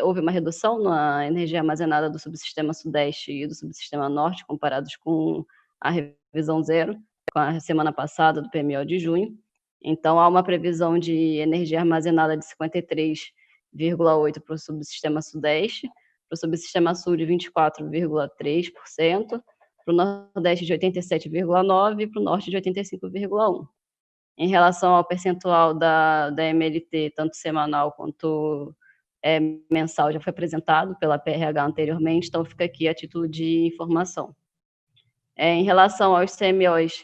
houve uma redução na energia armazenada do subsistema Sudeste e do subsistema Norte, comparados com a revisão 0, com a semana passada do PMO de junho. Então, há uma previsão de energia armazenada de 53,8% para o subsistema Sudeste, para o subsistema Sul de 24,3%, para o Nordeste de 87,9% e para o Norte de 85,1%. Em relação ao percentual da MLT, tanto semanal quanto mensal, já foi apresentado pela PRH anteriormente, então fica aqui a título de informação. Em relação aos CMOs,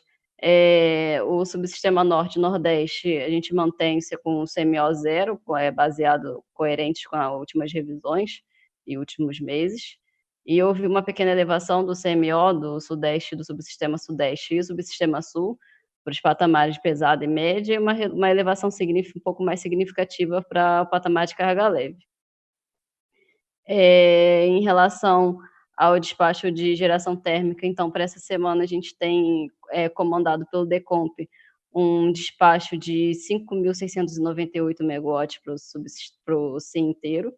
o subsistema Norte e Nordeste, a gente mantém com o CMO 0, baseado, coerente com as últimas revisões e últimos meses, e houve uma pequena elevação do CMO do Sudeste, do subsistema Sudeste e do subsistema Sul, para os patamares de pesada e média, e uma elevação um pouco mais significativa para o patamar de carga leve. Em relação ao despacho de geração térmica, então, para essa semana, a gente tem comandado pelo DECOMP um despacho de 5.698 megawatts para o CIM inteiro,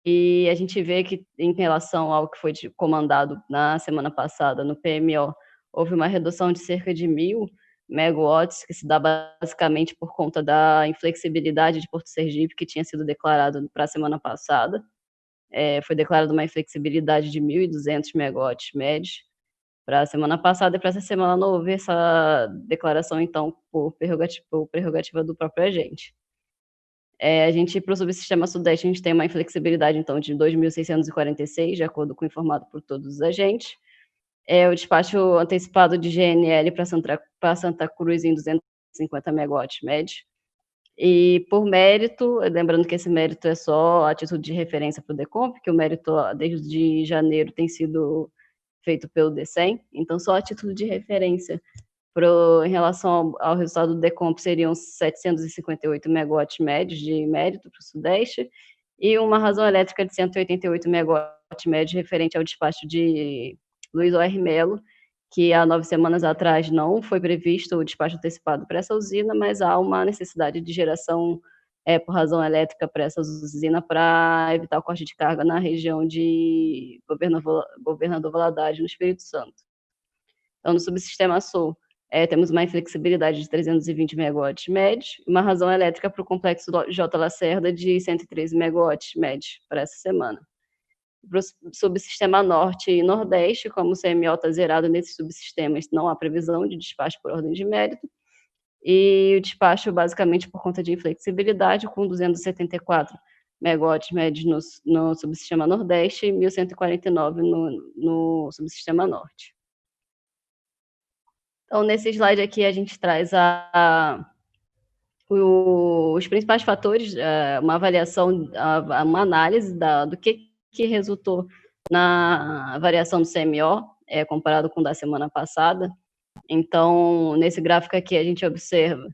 e a gente vê que, em relação ao que foi comandado na semana passada, no PMO, houve uma redução de cerca de 1.000 megawatts, que se dá basicamente por conta da inflexibilidade de Porto Sergipe, que tinha sido declarado para a semana passada. Foi declarada uma inflexibilidade de 1.200 megawatts médios para a semana passada, e para essa semana não houve essa declaração, então, por prerrogativa do próprio agente. Para o subsistema Sudeste, a gente tem uma inflexibilidade, então, de 2.646, de acordo com o informado por todos os agentes. O despacho antecipado de GNL para Santa Cruz em 250 megawatts médio. E por mérito, lembrando que esse mérito é só a título de referência para o DECOMP, que o mérito desde janeiro tem sido feito pelo DECEM, então só a título de referência em relação ao resultado do DECOMP seriam 758 megawatts médios de mérito para o Sudeste e uma razão elétrica de 188 megawatts médio referente ao despacho de Luiz O.R. Melo, que há 9 semanas atrás não foi previsto o despacho antecipado para essa usina, mas há uma necessidade de geração por razão elétrica para essa usina para evitar o corte de carga na região de Governador Valadares, no Espírito Santo. Então, no subsistema Sul, temos uma inflexibilidade de 320 megawatts médios, uma razão elétrica para o complexo J. Lacerda de 113 megawatts médios para essa semana. Para o subsistema Norte e Nordeste, como o CMO está zerado nesses subsistemas, não há previsão de despacho por ordem de mérito, e o despacho basicamente por conta de inflexibilidade, com 274 megawatts médios no subsistema Nordeste e 1.149 no subsistema Norte. Então, nesse slide aqui, a gente traz os principais fatores, uma avaliação, uma análise do que resultou na variação do CMO, comparado com o da semana passada. Então, nesse gráfico aqui, a gente observa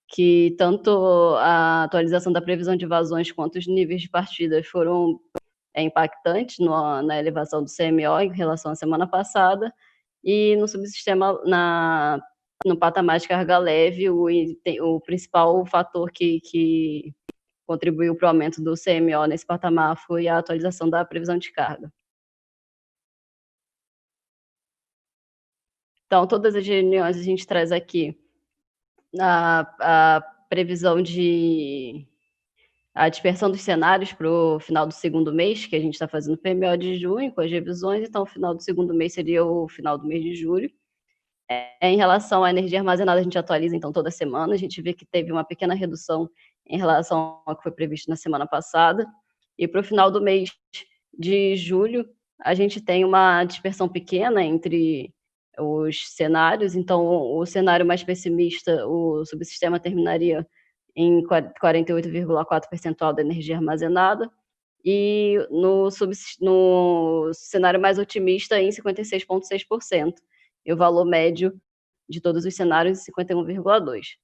que tanto a atualização da previsão de vazões quanto os níveis de partidas foram impactantes na elevação do CMO em relação à semana passada, e no subsistema, no patamar de carga leve, o principal fator que contribuiu para o aumento do CMO nesse patamar foi a atualização da previsão de carga. Então, todas as reuniões a gente traz aqui a previsão a dispersão dos cenários para o final do segundo mês, que a gente está fazendo o PMO de junho, com as revisões, então o final do segundo mês seria o final do mês de julho. Em relação à energia armazenada, a gente atualiza, então, toda semana, a gente vê que teve uma pequena redução em relação ao que foi previsto na semana passada, e para o final do mês de julho, a gente tem uma dispersão pequena entre os cenários, então o cenário mais pessimista, o subsistema terminaria em 48,4% da energia armazenada, e no cenário mais otimista em 56,6%, e o valor médio de todos os cenários em 51,2%.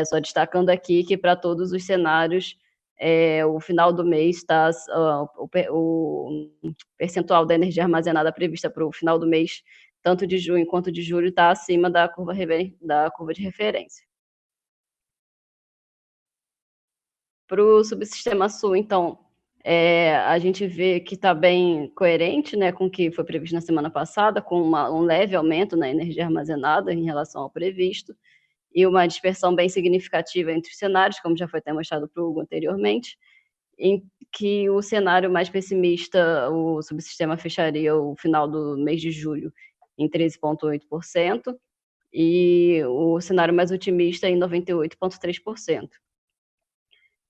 Só destacando aqui que para todos os cenários, o final do mês o percentual da energia armazenada prevista para o final do mês, tanto de junho quanto de julho, está acima da curva de referência. Para o subsistema Sul, então, a gente vê que está bem coerente, né, com o que foi previsto na semana passada, com um leve aumento na energia armazenada em relação ao previsto, e uma dispersão bem significativa entre os cenários, como já foi até mostrado para o Hugo anteriormente, em que o cenário mais pessimista, o subsistema fecharia o final do mês de julho em 13,8%, e o cenário mais otimista em 98,3%.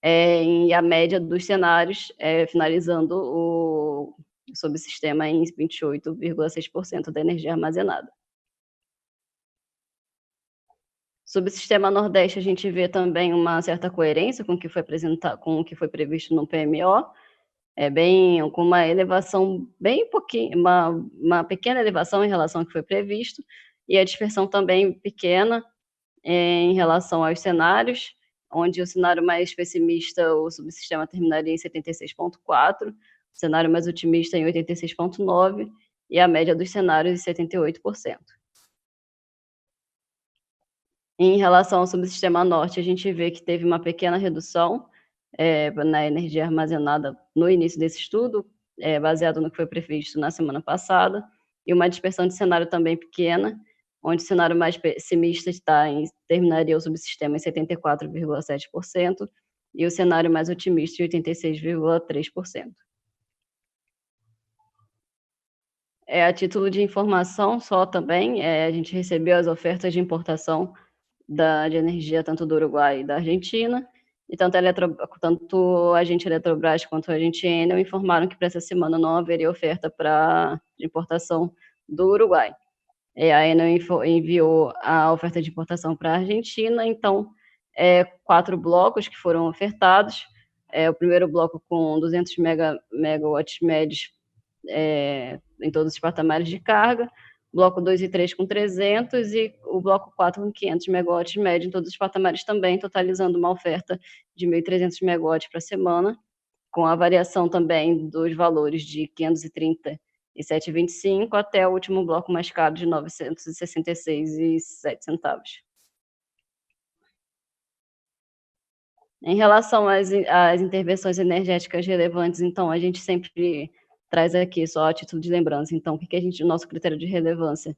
E a média dos cenários, finalizando o subsistema em 28,6% da energia armazenada. Subsistema Nordeste, a gente vê também uma certa coerência com o que foi com o que foi previsto no PMO, com uma elevação bem pouquinho, uma pequena elevação em relação ao que foi previsto, e a dispersão também pequena em relação aos cenários, onde o cenário mais pessimista, o subsistema terminaria em 76,4%, o cenário mais otimista em 86,9%, e a média dos cenários em 78%. Em relação ao subsistema Norte, a gente vê que teve uma pequena redução na energia armazenada no início desse estudo, baseado no que foi previsto na semana passada, e uma dispersão de cenário também pequena, onde o cenário mais pessimista terminaria o subsistema em 74,7%, e o cenário mais otimista em 86,3%. A título de informação só também, a gente recebeu as ofertas de importação de energia tanto do Uruguai e da Argentina, e tanto a agente Eletrobras quanto a agente Enel informaram que para essa semana não haveria oferta de importação do Uruguai. A Enel enviou a oferta de importação para a Argentina, então 4 blocos que foram ofertados, o primeiro bloco com 200 megawatts médios em todos os patamares de carga, bloco 2 e 3 com 300 e o bloco 4 com 500 megawatts médio em todos os patamares também, totalizando uma oferta de 1.300 megawatts para a semana. com a variação também dos valores de 537,25 até o último bloco mais caro de 966,07 centavos. Em relação às intervenções energéticas relevantes, então, a gente sempre traz aqui, só a título de lembrança, então, o que o nosso critério de relevância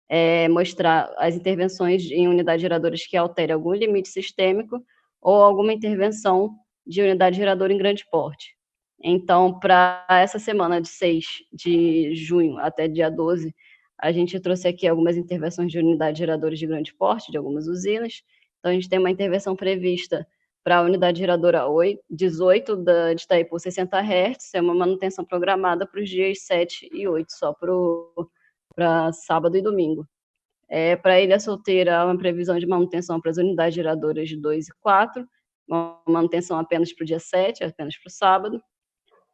é mostrar as intervenções em unidades geradoras que alterem algum limite sistêmico ou alguma intervenção de unidade geradora em grande porte. Então, para essa semana de 6 de junho até dia 12, a gente trouxe aqui algumas intervenções de unidades geradoras de grande porte, de algumas usinas. Então, a gente tem uma intervenção prevista para a unidade geradora 18 de Itaipu 60 Hz, é uma manutenção programada para os dias 7 e 8, só para sábado e domingo. Para Ilha Solteira, uma previsão de manutenção para as unidades geradoras de 2 e 4, uma manutenção apenas para o dia 7, apenas para o sábado.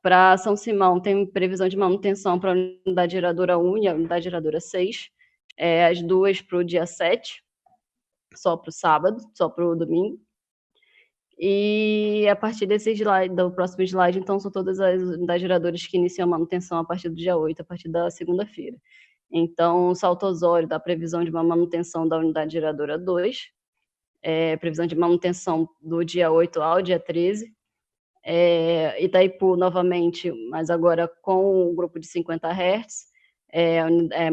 Para São Simão, tem previsão de manutenção para a unidade geradora 1 e a unidade geradora 6, as duas para o dia 7, só para o sábado, só para o domingo. E a partir desse slide, do próximo slide, então, são todas as unidades geradoras que iniciam a manutenção a partir do dia 8, a partir da segunda-feira. Então, Salto Osório dá previsão de uma manutenção da unidade geradora 2, previsão de manutenção do dia 8 ao dia 13. Itaipu, novamente, mas agora com o grupo de 50 Hz,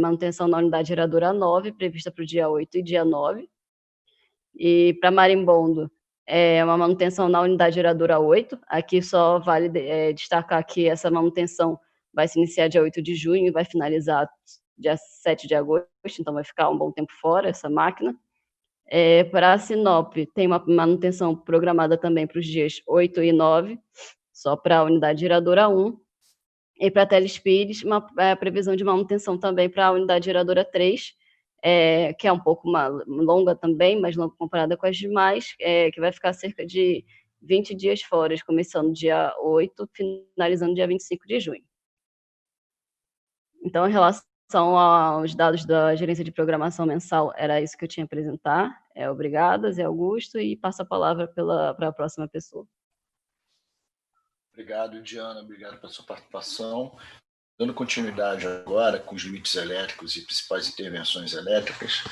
manutenção da unidade geradora 9, prevista para o dia 8 e dia 9. E para Marimbondo, uma manutenção na unidade geradora 8. Aqui só vale destacar que essa manutenção vai se iniciar dia 8 de junho e vai finalizar dia 7 de agosto, então vai ficar um bom tempo fora essa máquina. Para a Sinop, tem uma manutenção programada também para os dias 8 e 9, só para a unidade geradora 1. E para a Telespires, uma previsão de manutenção também para a unidade geradora 3, que é um pouco longa também, mais longa comparada com as demais, que vai ficar cerca de 20 dias fora, começando dia 8, finalizando dia 25 de junho. Então, em relação aos dados da gerência de programação mensal, era isso que eu tinha a apresentar. Obrigada, Zé Augusto, e passo a palavra para a próxima pessoa. Obrigado, Diana, obrigado pela sua participação. Dando continuidade agora com os limites elétricos e principais intervenções elétricas,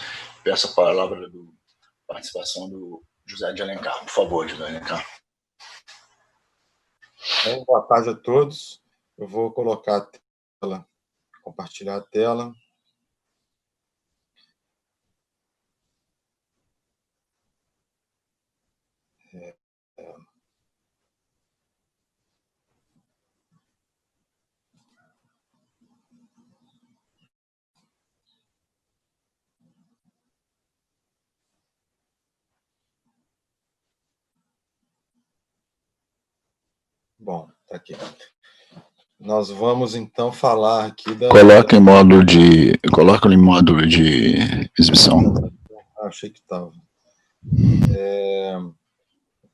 peço a palavra da participação do José de Alencar. Por favor, José de Alencar. Boa tarde a todos. Eu vou colocar a tela, compartilhar a tela. Bom, tá aqui. Nós vamos então falar aqui da. Coloca em modo de exibição. Achei que estava.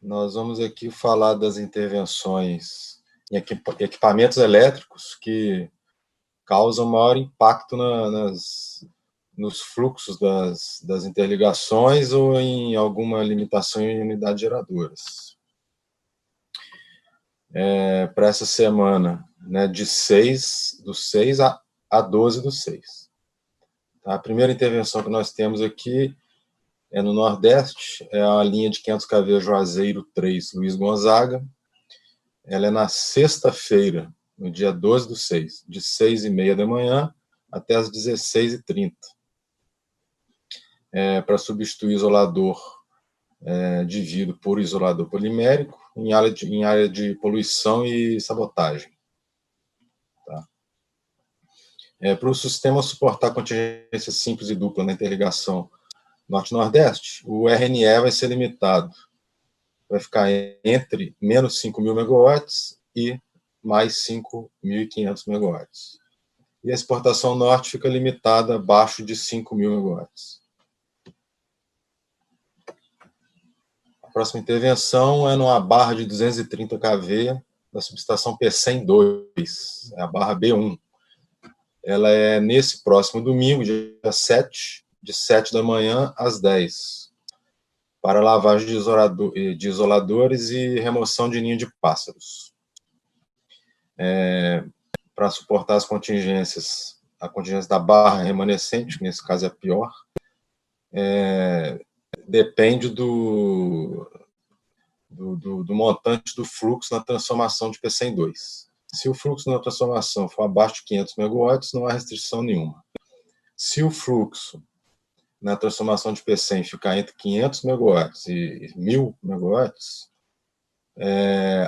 Nós vamos aqui falar das intervenções em equipamentos elétricos que causam maior impacto nos fluxos das interligações ou em alguma limitação em unidades geradoras. Para essa semana, né, do 6 a 12 do 6. Tá? A primeira intervenção que nós temos aqui é no Nordeste, é a linha de 500 kV Juazeiro 3, Luiz Gonzaga. Ela é na sexta-feira, no dia 12 do 6, de 6h30 da manhã até as 16h30. Para substituir isolador de vidro por isolador polimérico em área de poluição e sabotagem. Tá? Para o sistema suportar contingência simples e dupla na interligação Norte-Nordeste, o RNE vai ser limitado. Vai ficar entre menos 5.000 megawatts e mais 5.500 megawatts. E a exportação Norte fica limitada abaixo de 5.000 megawatts. A próxima intervenção é numa barra de 230 kV da subestação P102, é a barra B1. Ela é nesse próximo domingo, dia 7, de 7 da manhã às 10, para lavagem de isoladores e remoção de ninho de pássaros. para suportar as contingências, a contingência da barra remanescente, que nesse caso é a pior, depende do montante do fluxo na transformação de P100 em 2. Se o fluxo na transformação for abaixo de 500 megawatts, não há restrição nenhuma. Se o fluxo na transformação de P100 ficar entre 500 megawatts e 1.000 megawatts,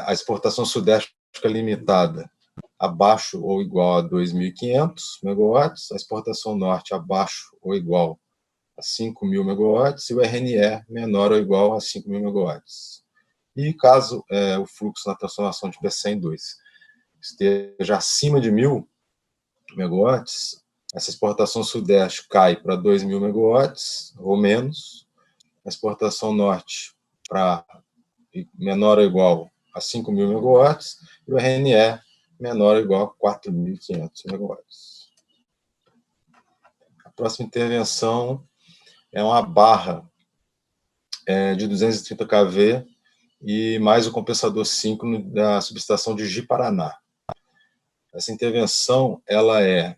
a exportação sudeste fica limitada abaixo ou igual a 2.500 megawatts, a exportação norte abaixo ou igual a 5.000 megawatts e o RNE menor ou igual a 5.000 megawatts. E caso o fluxo na transformação de P100 em 2 esteja acima de 1.000 megawatts, essa exportação sudeste cai para 2.000 megawatts ou menos, a exportação norte para menor ou igual a 5.000 megawatts e o RNE menor ou igual a 4.500 megawatts. A próxima intervenção é uma barra de 230 kV e mais o compensador síncrono da subestação de Ji-Paraná. Essa intervenção ela é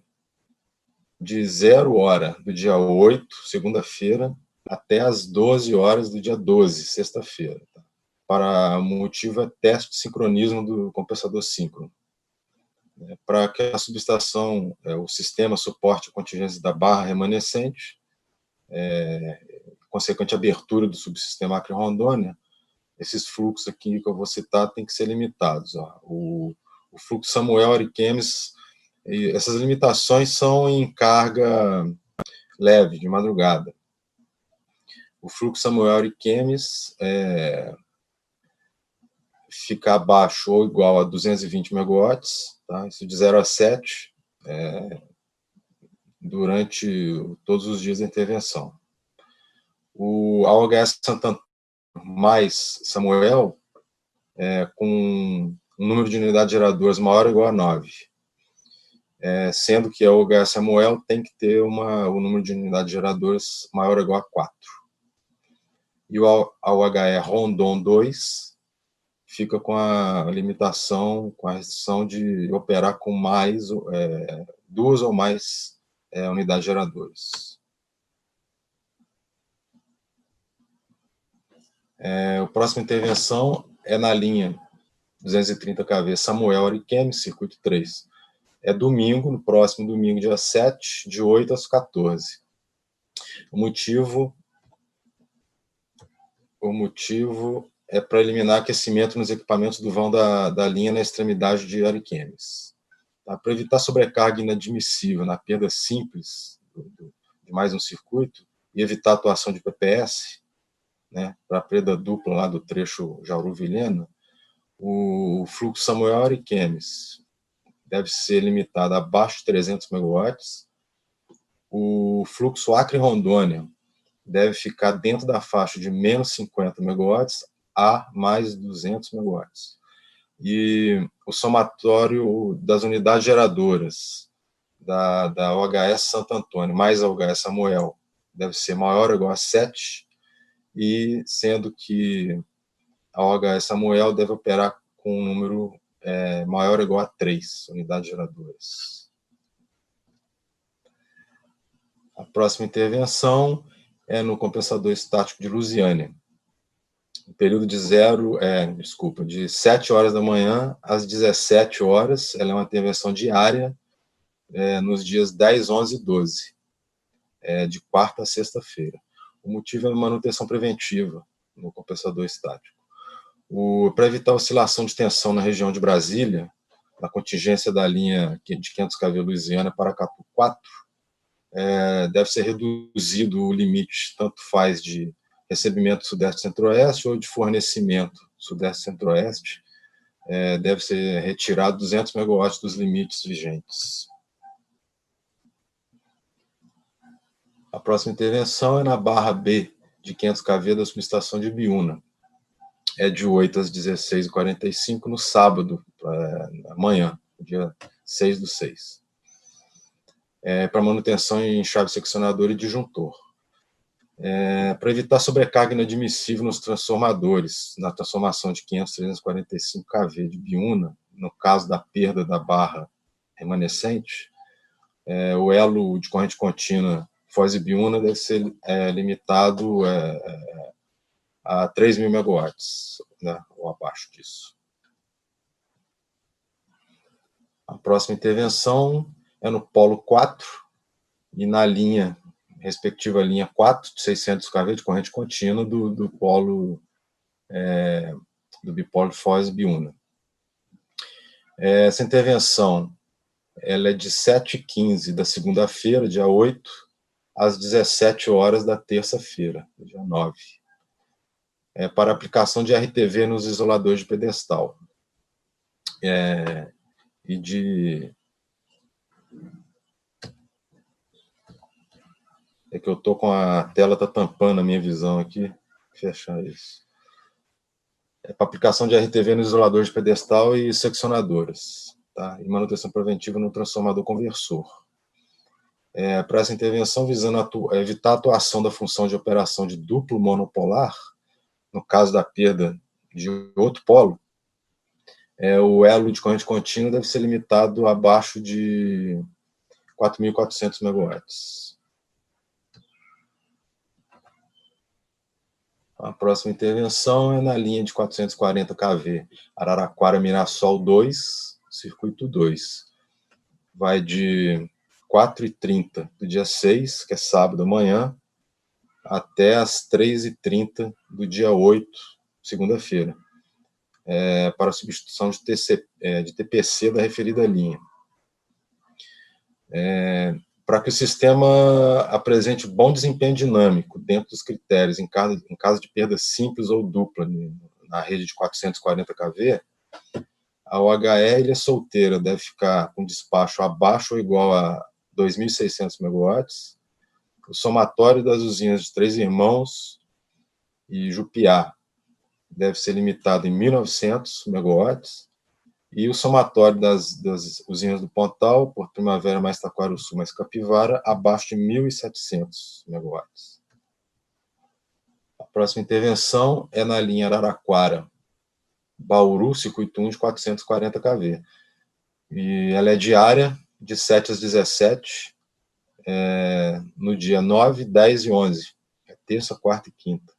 de 0 hora do dia 8, segunda-feira, até as 12 horas do dia 12, sexta-feira. Tá? Para o motivo é teste de sincronismo do compensador síncrono. Para que a subestação, o sistema suporte a contingência da barra remanescente, consequente abertura do subsistema Acre-Rondônia, esses fluxos aqui que eu vou citar têm que ser limitados. Ó. O fluxo Samuel-Ariquemes, essas limitações são em carga leve, de madrugada. O fluxo Samuel-Ariquemes fica abaixo ou igual a 220 megawatts, tá? Isso de 0 a 7, durante todos os dias da intervenção. O AOHS Santo Antônio mais Samuel, com um número de unidades geradoras maior ou igual a 9, sendo que a AOHS Samuel tem que ter o número de unidades geradoras maior ou igual a 4. E o AOHE Rondon 2 fica com a limitação, com a restrição de operar com mais, 2 ou mais unidades geradoras. A próxima intervenção é na linha 230 kV Samuel Ariquemes, circuito 3. É domingo, no próximo domingo, dia 7, de 8 às 14. O motivo é para eliminar aquecimento nos equipamentos do vão da linha na extremidade de Ariquemes. Tá? Para evitar sobrecarga inadmissível na perda simples de mais um circuito e evitar a atuação de PPS, né, para a perda dupla lá do trecho Jauru-Vilhena, o fluxo Samuel Ariquemes deve ser limitado abaixo de 300 megawatts. O fluxo Acre-Rondônia deve ficar dentro da faixa de menos 50 megawatts a mais 200 megawatts. E o somatório das unidades geradoras da OHS Santo Antônio mais a OHS Samuel deve ser maior ou igual a 7, e sendo que a OHS Samuel deve operar com um número maior ou igual a 3 unidades geradoras. A próxima intervenção é no compensador estático de Lusiânia. No período de 7 horas da manhã às 17 horas, ela é uma intervenção diária nos dias 10, 11 e 12, de quarta a sexta-feira. O motivo é manutenção preventiva no compensador estático. Para evitar oscilação de tensão na região de Brasília, na contingência da linha de 500 kV Lusiânia para Capu 4, deve ser reduzido o limite, tanto faz de recebimento sudeste-centro-oeste ou de fornecimento sudeste-centro-oeste, deve ser retirado 200 megawatts dos limites vigentes. A próxima intervenção é na barra B de 500 kV da subestação de Biúna. É de 8 às 16h45 no sábado, amanhã, dia 6/6. Para manutenção em chave seccionadora e disjuntor. Para evitar sobrecarga inadmissível nos transformadores, na transformação de 500-345 kV de Biúna, no caso da perda da barra remanescente, o elo de corrente contínua Foz e Biúna deve ser limitado a 3.000 megawatts, né, ou abaixo disso. A próxima intervenção é no polo 4 e na linha, respectiva linha 4, de 600 kV de corrente contínua do polo, do bipolo de Foz e Biúna. Essa intervenção ela é de 7h15 da segunda-feira, dia 8, às 17 horas da terça-feira, dia 9. Para aplicação de RTV nos isoladores de pedestal. E de... É que eu estou com a tela, está tampando a minha visão aqui. Vou fechar isso. Para aplicação de RTV nos isoladores de pedestal e seccionadoras. Tá? E manutenção preventiva no transformador conversor. Para essa intervenção, visando evitar a atuação da função de operação de duplo monopolar, no caso da perda de outro polo, o elo de corrente contínua deve ser limitado abaixo de 4.400 megawatts. A próxima intervenção é na linha de 440 kV, Araraquara-Mirassol 2, circuito 2. Vai de 4h30 do dia 6, que é sábado amanhã, até as 3h30 do dia 8, segunda-feira, para substituição de TPC da referida linha. Para que o sistema apresente bom desempenho dinâmico dentro dos critérios, em caso de perda simples ou dupla na rede de 440 kV, a OHE Ilha Solteira deve ficar com despacho abaixo ou igual a 2.600 megawatts, o somatório das usinas de Três Irmãos e Jupiá deve ser limitado em 1.900 megawatts, e o somatório das usinas do Pontal, por Primavera mais Taquarussu mais Capivara, abaixo de 1.700 megawatts. A próxima intervenção é na linha Araraquara, Bauru, circuito 1 de 440 kV. E ela é diária, de 7 às 17, no dia 9, 10 e 11, terça, quarta e quinta,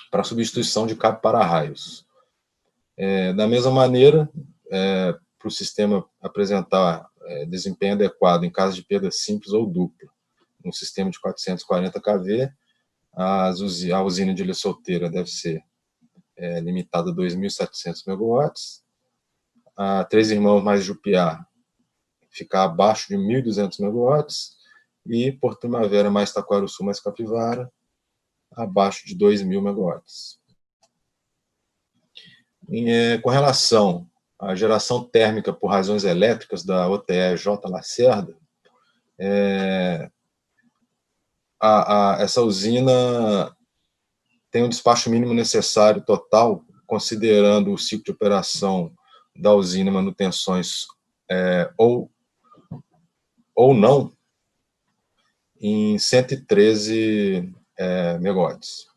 para substituição de cabo para-raios. Da mesma maneira, para o sistema apresentar desempenho adequado em caso de perda simples ou dupla, no sistema de 440 kV, a usina de Ilha Solteira deve ser limitada a 2.700 megawatts, a Três Irmãos mais Jupiá ficar abaixo de 1.200 megawatts, e Porto Primavera mais Taquarussu mais Capivara abaixo de 2.000 megawatts. Com relação à geração térmica por razões elétricas da OTE J. Lacerda, essa usina tem um despacho mínimo necessário total, considerando o ciclo de operação da usina e manutenções ou não, em 113 megawatts.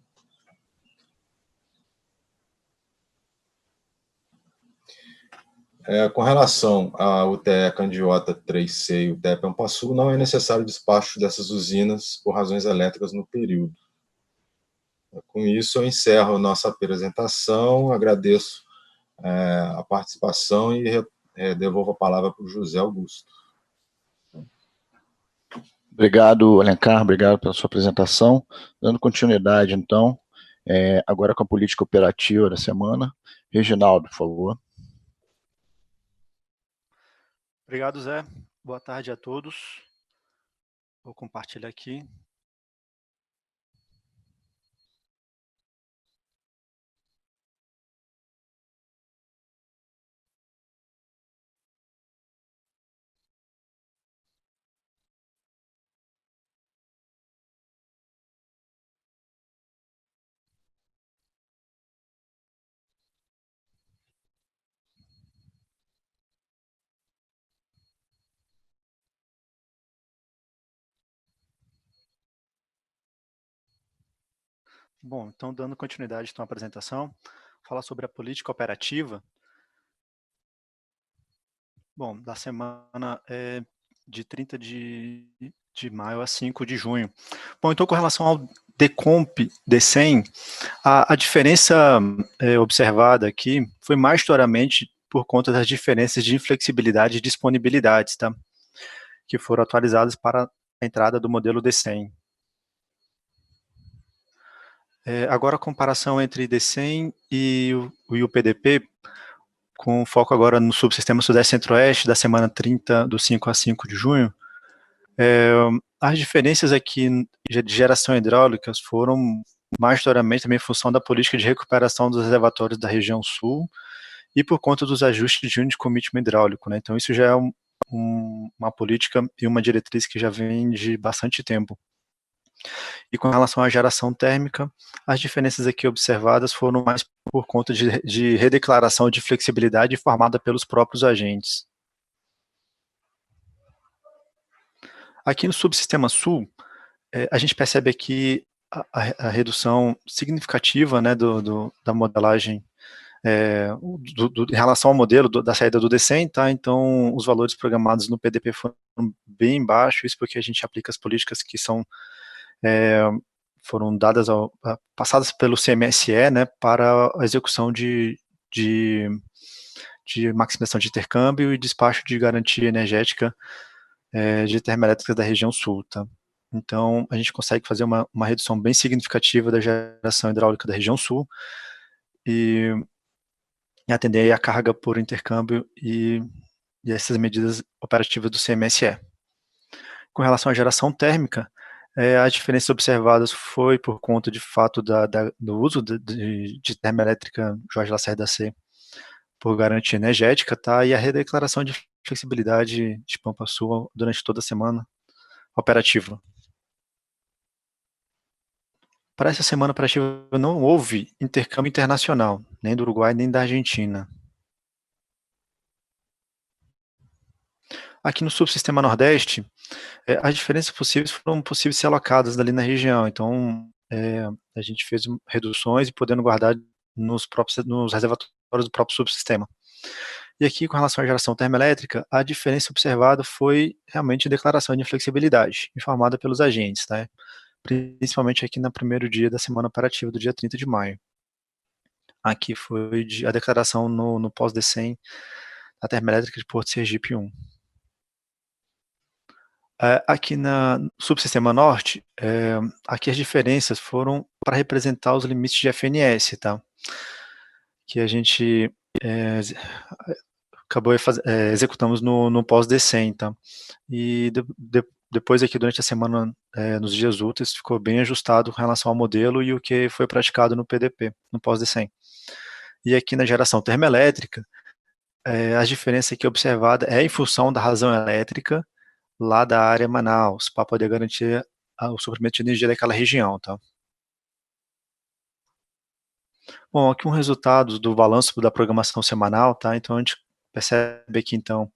Com relação à UTE Candiota 3C e UTE Pampasul, não é necessário despacho dessas usinas por razões elétricas no período. Com isso, eu encerro a nossa apresentação, agradeço a participação e devolvo a palavra para o José Augusto. Obrigado, Alencar, obrigado pela sua apresentação. Dando continuidade, então, agora com a política operativa da semana. Reginaldo, por favor. Obrigado, Zé. Boa tarde a todos. Vou compartilhar aqui. Bom, então, dando continuidade à apresentação, falar sobre a política operativa. Bom, da semana de 30 de maio a 5 de junho. Bom, então com relação ao Decomp D100, a diferença observada aqui foi majoritariamente por conta das diferenças de inflexibilidade e disponibilidades, tá? Que foram atualizadas para a entrada do modelo D100. Agora a comparação entre D100 e o UPDP, com foco agora no subsistema Sudeste Centro-Oeste, da semana 30, do 5 a 5 de junho, as diferenças aqui de geração hidráulica foram majoritariamente também em função da política de recuperação dos reservatórios da região sul e por conta dos ajustes de Unit Commitment hidráulico, né? Então isso já é uma política e uma diretriz que já vem de bastante tempo. E com relação à geração térmica, as diferenças aqui observadas foram mais por conta de redeclaração de flexibilidade formada pelos próprios agentes. Aqui no subsistema sul, a gente percebe aqui a redução significativa, né, da modelagem em relação ao modelo da saída do D100, tá? Então, os valores programados no PDP foram bem baixos, isso porque a gente aplica as políticas que foram dadas passadas pelo CMSE, né, para a execução de maximização de intercâmbio e despacho de garantia energética de termoelétricas da região sul, tá? Então, a gente consegue fazer uma redução bem significativa da geração hidráulica da região sul e atender a carga por intercâmbio e essas medidas operativas do CMSE. Com relação à geração térmica, as diferenças observadas foi por conta, de fato, do uso de termoelétrica Jorge Lacerda C por garantia energética, tá? E a redeclaração de flexibilidade de Pampa Sul durante toda a semana operativa. Para essa semana operativa não houve intercâmbio internacional, nem do Uruguai, nem da Argentina. Aqui no subsistema Nordeste, as diferenças possíveis foram possíveis ser alocadas ali na região, então a gente fez reduções e podendo guardar nos reservatórios do próprio subsistema. E aqui, com relação à geração termoelétrica, a diferença observada foi realmente a declaração de flexibilidade, informada pelos agentes, tá? Principalmente aqui no primeiro dia da semana operativa, do dia 30 de maio. Aqui foi a declaração no pós-D100 da termoelétrica de Porto Sergipe 1. Aqui no subsistema norte, aqui as diferenças foram para representar os limites de FNS, tá? Que a gente executamos no pós-D100, tá? E depois aqui durante a semana, nos dias úteis, ficou bem ajustado com relação ao modelo e o que foi praticado no PDP, no pós-D100. E aqui na geração termoelétrica, a diferença aqui observada é em função da razão elétrica lá da área Manaus, para poder garantir o suprimento de energia daquela região, tá? Bom, aqui um resultado do balanço da programação semanal, tá? Então a gente percebe aqui, então,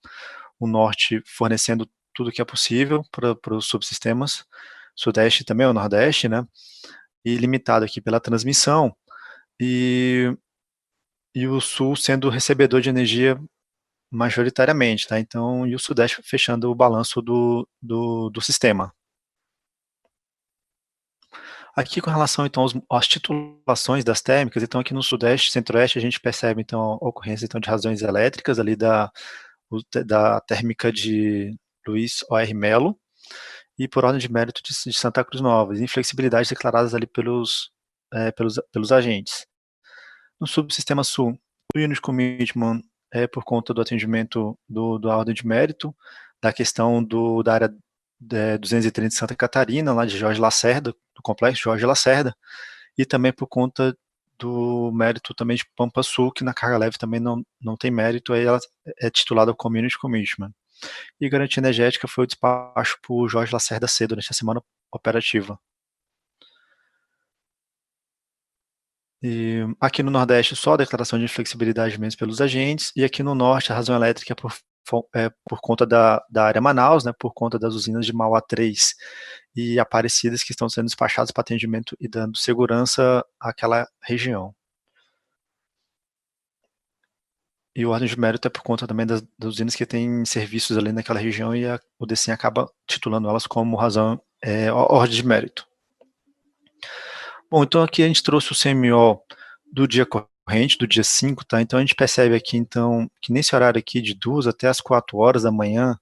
o norte fornecendo tudo que é possível para os subsistemas, sudeste também, o nordeste, né? E limitado aqui pela transmissão, e o sul sendo recebedor de energia majoritariamente, tá? Então, e o sudeste fechando o balanço do sistema. Aqui com relação, então, às titulações das térmicas, então aqui no sudeste, centro-oeste, a gente percebe, então, a ocorrência, então, de razões elétricas ali da térmica de Luiz O.R. Melo, e por ordem de mérito de Santa Cruz Nova, inflexibilidades declaradas ali pelos agentes. No subsistema sul, o Unit Commitment por conta do atendimento da ordem de mérito, da questão da área 230 de Santa Catarina, lá de Jorge Lacerda, do complexo Jorge Lacerda, e também por conta do mérito também de Pampa Sul, que na carga leve também não tem mérito, aí ela é titulada como Unit Commitment. E garantia energética foi o despacho por Jorge Lacerda C durante a semana operativa. E aqui no Nordeste, só a declaração de flexibilidade mesmo pelos agentes, e aqui no Norte, a razão elétrica é por conta da área Manaus, né, por conta das usinas de Mauá 3 e Aparecidas, que estão sendo despachadas para atendimento e dando segurança àquela região. e ordem de mérito é por conta também das usinas que têm serviços ali naquela região e o DECEM acaba titulando elas como razão, ordem de mérito. Bom, então aqui a gente trouxe o CMO do dia corrente, do dia 5, tá? Então a gente percebe aqui, então, que nesse horário aqui de 2 até as 4 horas da manhã,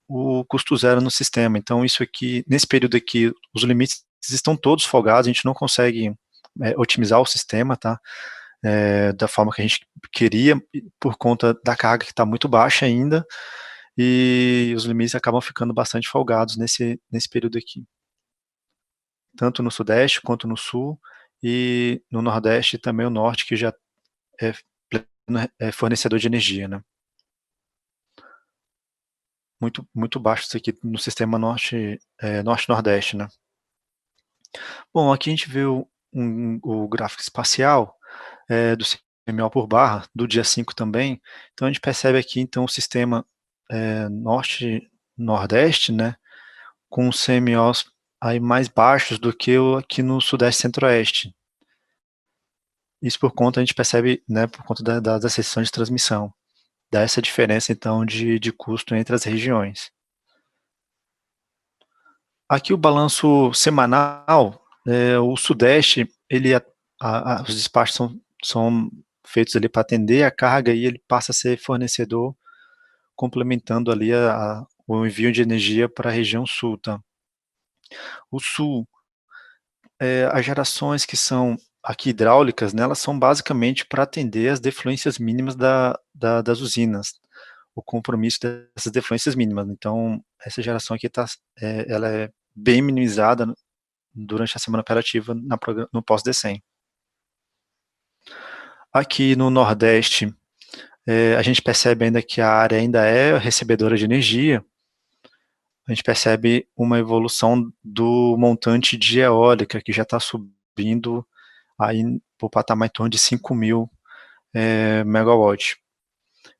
o custo zero no sistema. Então isso aqui, nesse período aqui, os limites estão todos folgados, a gente não consegue otimizar o sistema, tá? Da forma que a gente queria, por conta da carga que está muito baixa ainda, e os limites acabam ficando bastante folgados nesse período aqui. Tanto no Sudeste quanto no Sul, e no Nordeste e também o Norte, que já é fornecedor de energia, né? Muito baixo isso aqui no sistema Norte-Nordeste, né? Bom, aqui a gente vê o gráfico espacial do CMO por barra, do dia 5 também. Então a gente percebe aqui, então, o sistema Norte-Nordeste, né, com os CMOs aí mais baixos do que aqui no Sudeste Centro-Oeste. Isso por conta, a gente percebe, né, por conta das restrições de transmissão. Dá essa diferença, então, de custo entre as regiões. Aqui o balanço semanal, o Sudeste, os despachos são feitos ali para atender a carga e ele passa a ser fornecedor, complementando ali o envio de energia para a região Sul, tá? O Sul, as gerações que são aqui hidráulicas, né, elas são basicamente para atender as defluências mínimas das usinas, o compromisso dessas defluências mínimas. Então, essa geração aqui ela é bem minimizada durante a semana operativa no pós-DECEM. Aqui no Nordeste, a gente percebe ainda que a área ainda é recebedora de energia. A gente percebe uma evolução do montante de eólica, que já está subindo aí para o patamar em torno de 5.000 megawatts.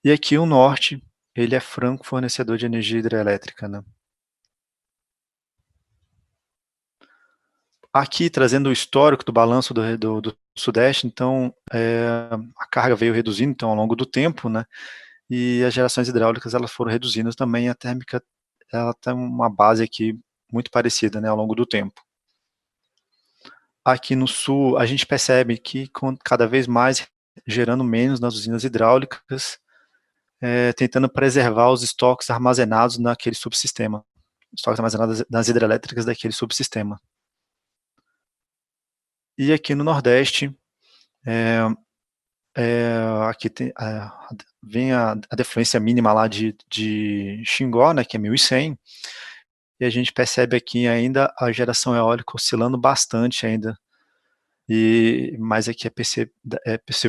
E aqui o Norte, ele é franco fornecedor de energia hidrelétrica, né? Aqui, trazendo o histórico do balanço do Sudeste, então, a carga veio reduzindo, então, ao longo do tempo, né, e as gerações hidráulicas, elas foram reduzindo também, a térmica, ela tem uma base aqui muito parecida, né, ao longo do tempo. Aqui no Sul, a gente percebe que, cada vez mais, gerando menos nas usinas hidráulicas, tentando preservar os estoques armazenados naquele subsistema, estoques armazenados nas hidrelétricas daquele subsistema. E aqui no Nordeste, aqui vem a defluência mínima lá de Xingó, né, que é 1.100, e a gente percebe aqui ainda a geração eólica oscilando bastante ainda, mas aqui é possível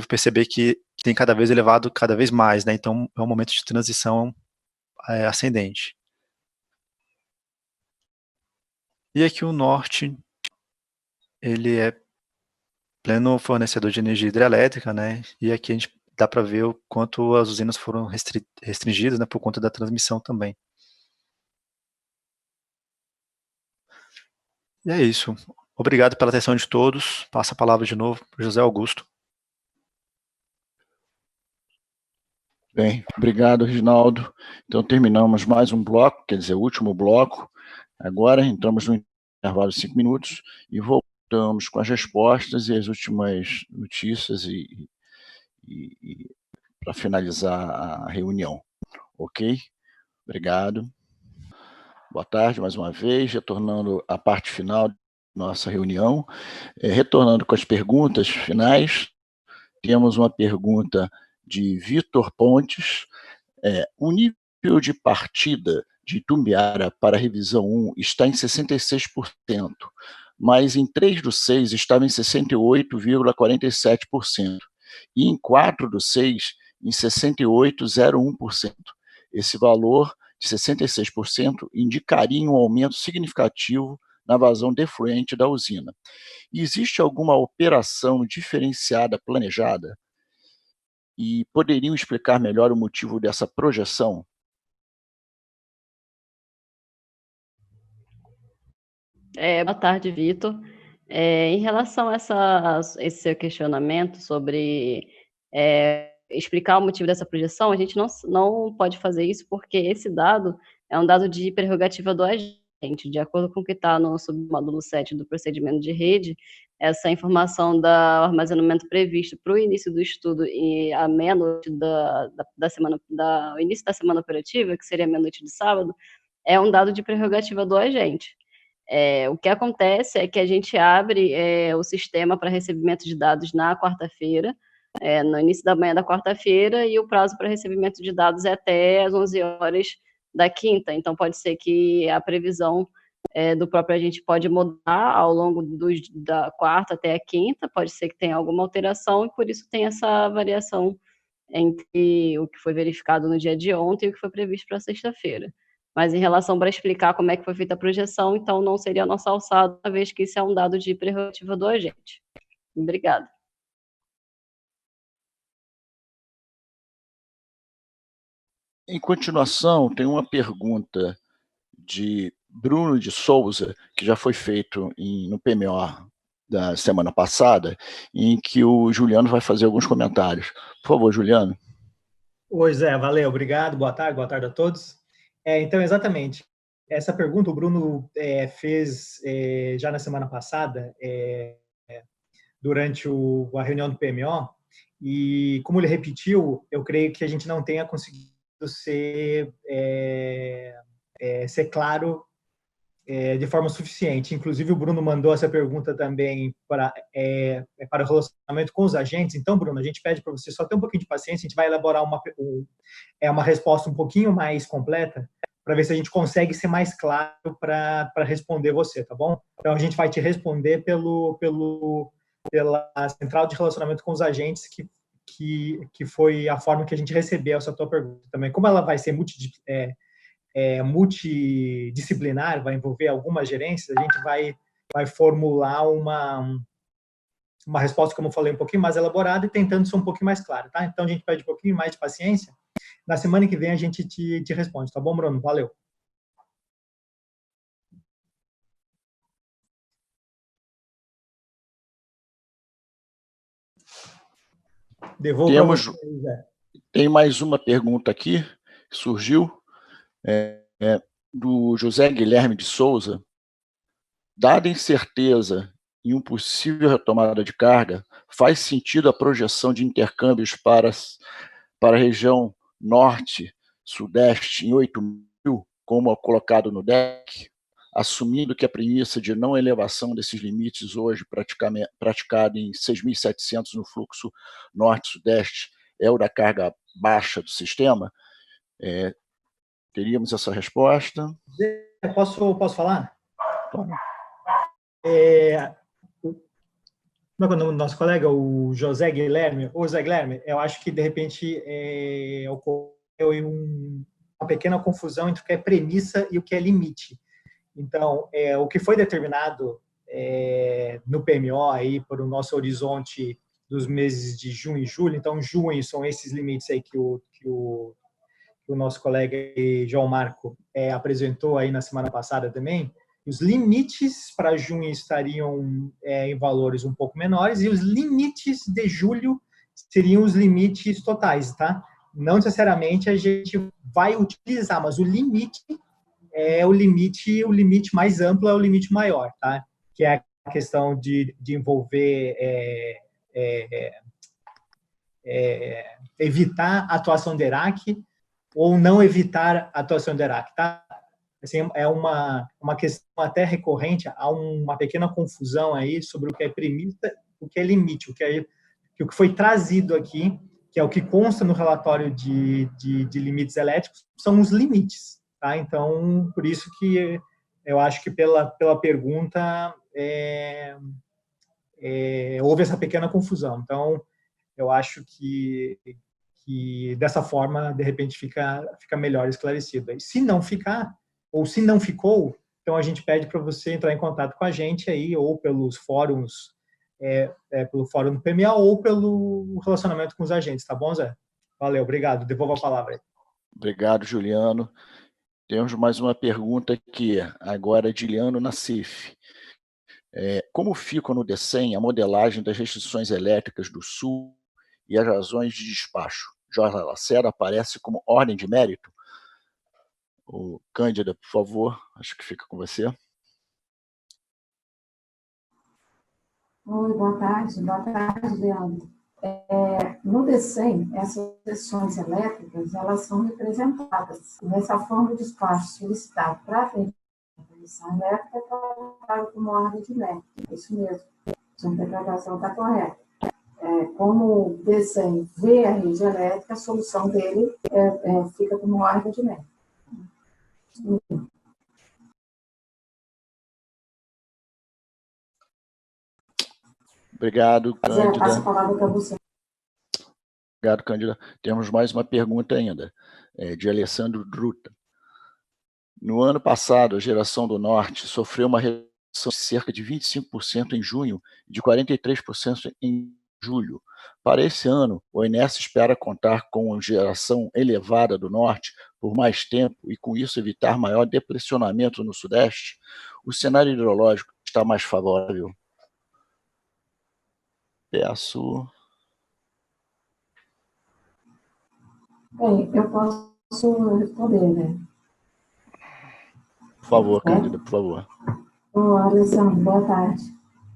perceber que tem cada vez elevado cada vez mais, né, então é um momento de transição ascendente. E aqui o Norte, ele é pleno fornecedor de energia hidrelétrica, né, e aqui a gente dá para ver o quanto as usinas foram restringidas, né, por conta da transmissão também. E é isso. Obrigado pela atenção de todos. Passo a palavra de novo para o José Augusto. Bem, obrigado, Reginaldo. Então, terminamos mais um bloco, quer dizer, o último bloco. Agora entramos no intervalo de 5 minutos e voltamos com as respostas e as últimas notícias para finalizar a reunião. Ok? Obrigado. Boa tarde, mais uma vez, retornando à parte final da nossa reunião. Retornando com as perguntas finais, temos uma pergunta de Vitor Pontes. O nível de partida de Itumbiara para a revisão 1 está em 66%, mas em 3/6 estava em 68,47%, e em 4/6 em 68,01%. Esse valor de 66% indicaria um aumento significativo na vazão defluente da usina. E existe alguma operação diferenciada planejada? E poderiam explicar melhor o motivo dessa projeção? Boa tarde, Vitor. Em relação a esse seu questionamento sobre explicar o motivo dessa projeção, a gente não pode fazer isso porque esse dado é um dado de prerrogativa do agente. De acordo com o que está no submódulo 7 do procedimento de rede, essa informação do armazenamento previsto para o início do estudo e a meia-noite o início da semana operativa, que seria a meia-noite de sábado, é um dado de prerrogativa do agente. O que acontece é que a gente abre o sistema para recebimento de dados na quarta-feira, no início da manhã da quarta-feira, e o prazo para recebimento de dados é até às 11 horas da quinta. Então, pode ser que a previsão do próprio agente pode mudar ao longo da quarta até a quinta, pode ser que tenha alguma alteração, e por isso tem essa variação entre o que foi verificado no dia de ontem e o que foi previsto para sexta-feira. Mas em relação para explicar como é que foi feita a projeção, então não seria a nossa alçada, uma vez que isso é um dado de prerrogativa do agente. Obrigada. Em continuação, tem uma pergunta de Bruno de Souza, que já foi feito no PMO da semana passada, em que o Juliano vai fazer alguns comentários. Por favor, Juliano. Oi, Zé, valeu, obrigado, boa tarde a todos. Então, exatamente, essa pergunta o Bruno fez já na semana passada, durante a reunião do PMO, e como ele repetiu, eu creio que a gente não tenha conseguido ser claro de forma suficiente. Inclusive, o Bruno mandou essa pergunta também para o relacionamento com os agentes. Então, Bruno, a gente pede para você só ter um pouquinho de paciência, a gente vai elaborar uma resposta um pouquinho mais completa, para ver se a gente consegue ser mais claro para responder você, tá bom? Então, a gente vai te responder pela central de relacionamento com os agentes, que foi a forma que a gente recebeu essa tua pergunta também. Como ela vai ser multidisciplinar, vai envolver algumas gerências, a gente vai formular uma resposta, como eu falei, um pouquinho mais elaborada e tentando ser um pouquinho mais clara, tá? Então, a gente pede um pouquinho mais de paciência. Na semana que vem, a gente te responde, tá bom, Bruno? Valeu. Devolvo. Tem mais uma pergunta aqui, que surgiu, do José Guilherme de Souza. Dada incerteza em uma possível retomada de carga, faz sentido a projeção de intercâmbios para a região norte, sudeste, em 8.000, como colocado no DEC, assumindo que a premissa de não elevação desses limites hoje praticada em 6.700 no fluxo norte-sudeste é o da carga baixa do sistema? Teríamos essa resposta? Posso falar? Claro. Como é que é o nome do nosso colega? O José Guilherme. Ô, José Guilherme, eu acho que, de repente, ocorreu uma pequena confusão entre o que é premissa e o que é limite. Então, o que foi determinado no PMO aí para o nosso horizonte dos meses de junho e julho, então, junho são esses limites aí que o nosso colega João Marco apresentou aí na semana passada também. Os limites para junho estariam em valores um pouco menores e os limites de julho seriam os limites totais, tá? Não necessariamente a gente vai utilizar, mas o limite é o limite mais amplo é o limite maior, tá? Que é a questão de envolver evitar a atuação de ERAC ou não evitar a atuação de ERAC, tá? Assim, é uma questão até recorrente, há uma pequena confusão aí sobre o que é premissa, o que é limite, o que foi trazido aqui, que é o que consta no relatório de limites elétricos, são os limites, tá? Então, por isso que eu acho que pela pergunta houve essa pequena confusão. Então, eu acho que dessa forma, de repente, fica melhor esclarecido. E se não ficar, ou se não ficou, então a gente pede para você entrar em contato com a gente aí, ou pelos fóruns, pelo fórum do PMA, ou pelo relacionamento com os agentes, tá bom, Zé? Valeu, obrigado. Devolvo a palavra aí. Obrigado, Juliano. Temos mais uma pergunta aqui, agora de Liano Nassif. Como fica no DECEM a modelagem das restrições elétricas do Sul e as razões de despacho. Jorge Lacerda aparece como ordem de mérito. O Cândida, por favor, acho que fica com você. Oi, boa tarde, Leandro. No DECEM, essas sessões elétricas, elas são representadas. Nessa forma, o despacho solicitado para atendimento da comissão elétrica é colocado como ordem de mérito. Isso mesmo, sua interpretação está correta. Como o DECEM vê a rede elétrica, a solução dele fica como ordem de mérito. Obrigado, Cândida. Passo a palavra para você. Obrigado, Cândida. Temos mais uma pergunta ainda, de Alessandro Druta. No ano passado, a geração do Norte sofreu uma redução de cerca de 25% em junho e de 43% em julho. Para esse ano, o ONS espera contar com uma geração elevada do Norte por mais tempo e, com isso, evitar maior depressionamento no Sudeste. O cenário hidrológico está mais favorável. Peço. Bem, eu posso responder, né? Por favor, Cândida, por favor. Alessandro, boa tarde.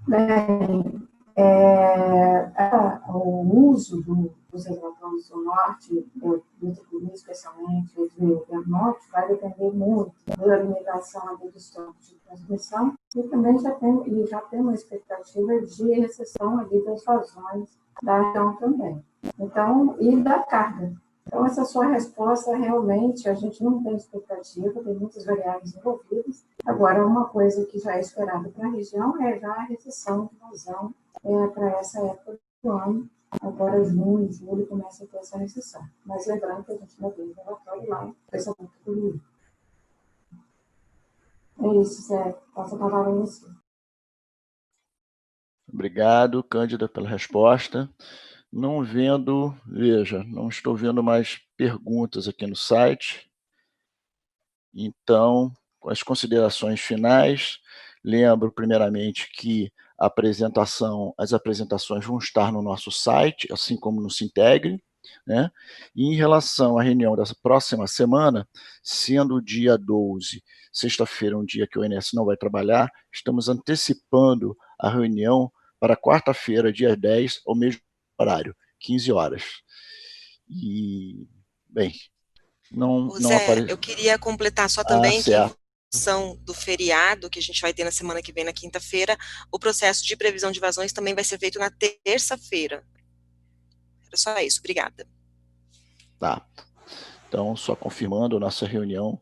Bem, o uso dos hidrotônicos do Norte, do Tucuruí especialmente, do Norte, vai depender muito da limitação dos estoques de transmissão e também já tem uma expectativa de recessão ali das vazões da região também. Então, e da carga. Então, essa sua resposta, realmente, a gente não tem expectativa, tem muitas variáveis envolvidas. Agora, uma coisa que já é esperada para a região é já a recessão de vazão para essa época do ano. Agora, junho, julho, começa a ter essa recessão. Mas lembrando que a gente ainda tem um relatório lá, especialmente do Rio. É isso, Zé. Passo a palavra a você. Obrigado, Cândida, pela resposta. Não estou vendo mais perguntas aqui no site. Então, com as considerações finais, lembro primeiramente que as apresentações vão estar no nosso site, assim como no Sintegre, né? E em relação à reunião dessa próxima semana, sendo o dia 12, sexta-feira, um dia que o ONS não vai trabalhar, estamos antecipando a reunião para quarta-feira, dia 10, ao mesmo horário, 15 horas. E, bem, não apareceu. Eu queria completar só também que, em função do feriado que a gente vai ter na semana que vem, na quinta-feira, o processo de previsão de vazões também vai ser feito na terça-feira. Era só isso, obrigada. Tá. Então, só confirmando, nossa reunião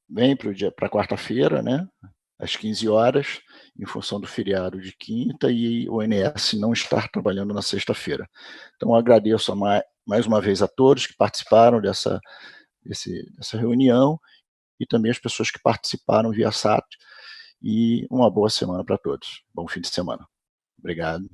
vem para quarta-feira, né? Às 15 horas, em função do feriado de quinta, e o ONS não estar trabalhando na sexta-feira. Então, agradeço mais uma vez a todos que participaram dessa reunião e também as pessoas que participaram via SAT, e uma boa semana para todos. Bom fim de semana. Obrigado.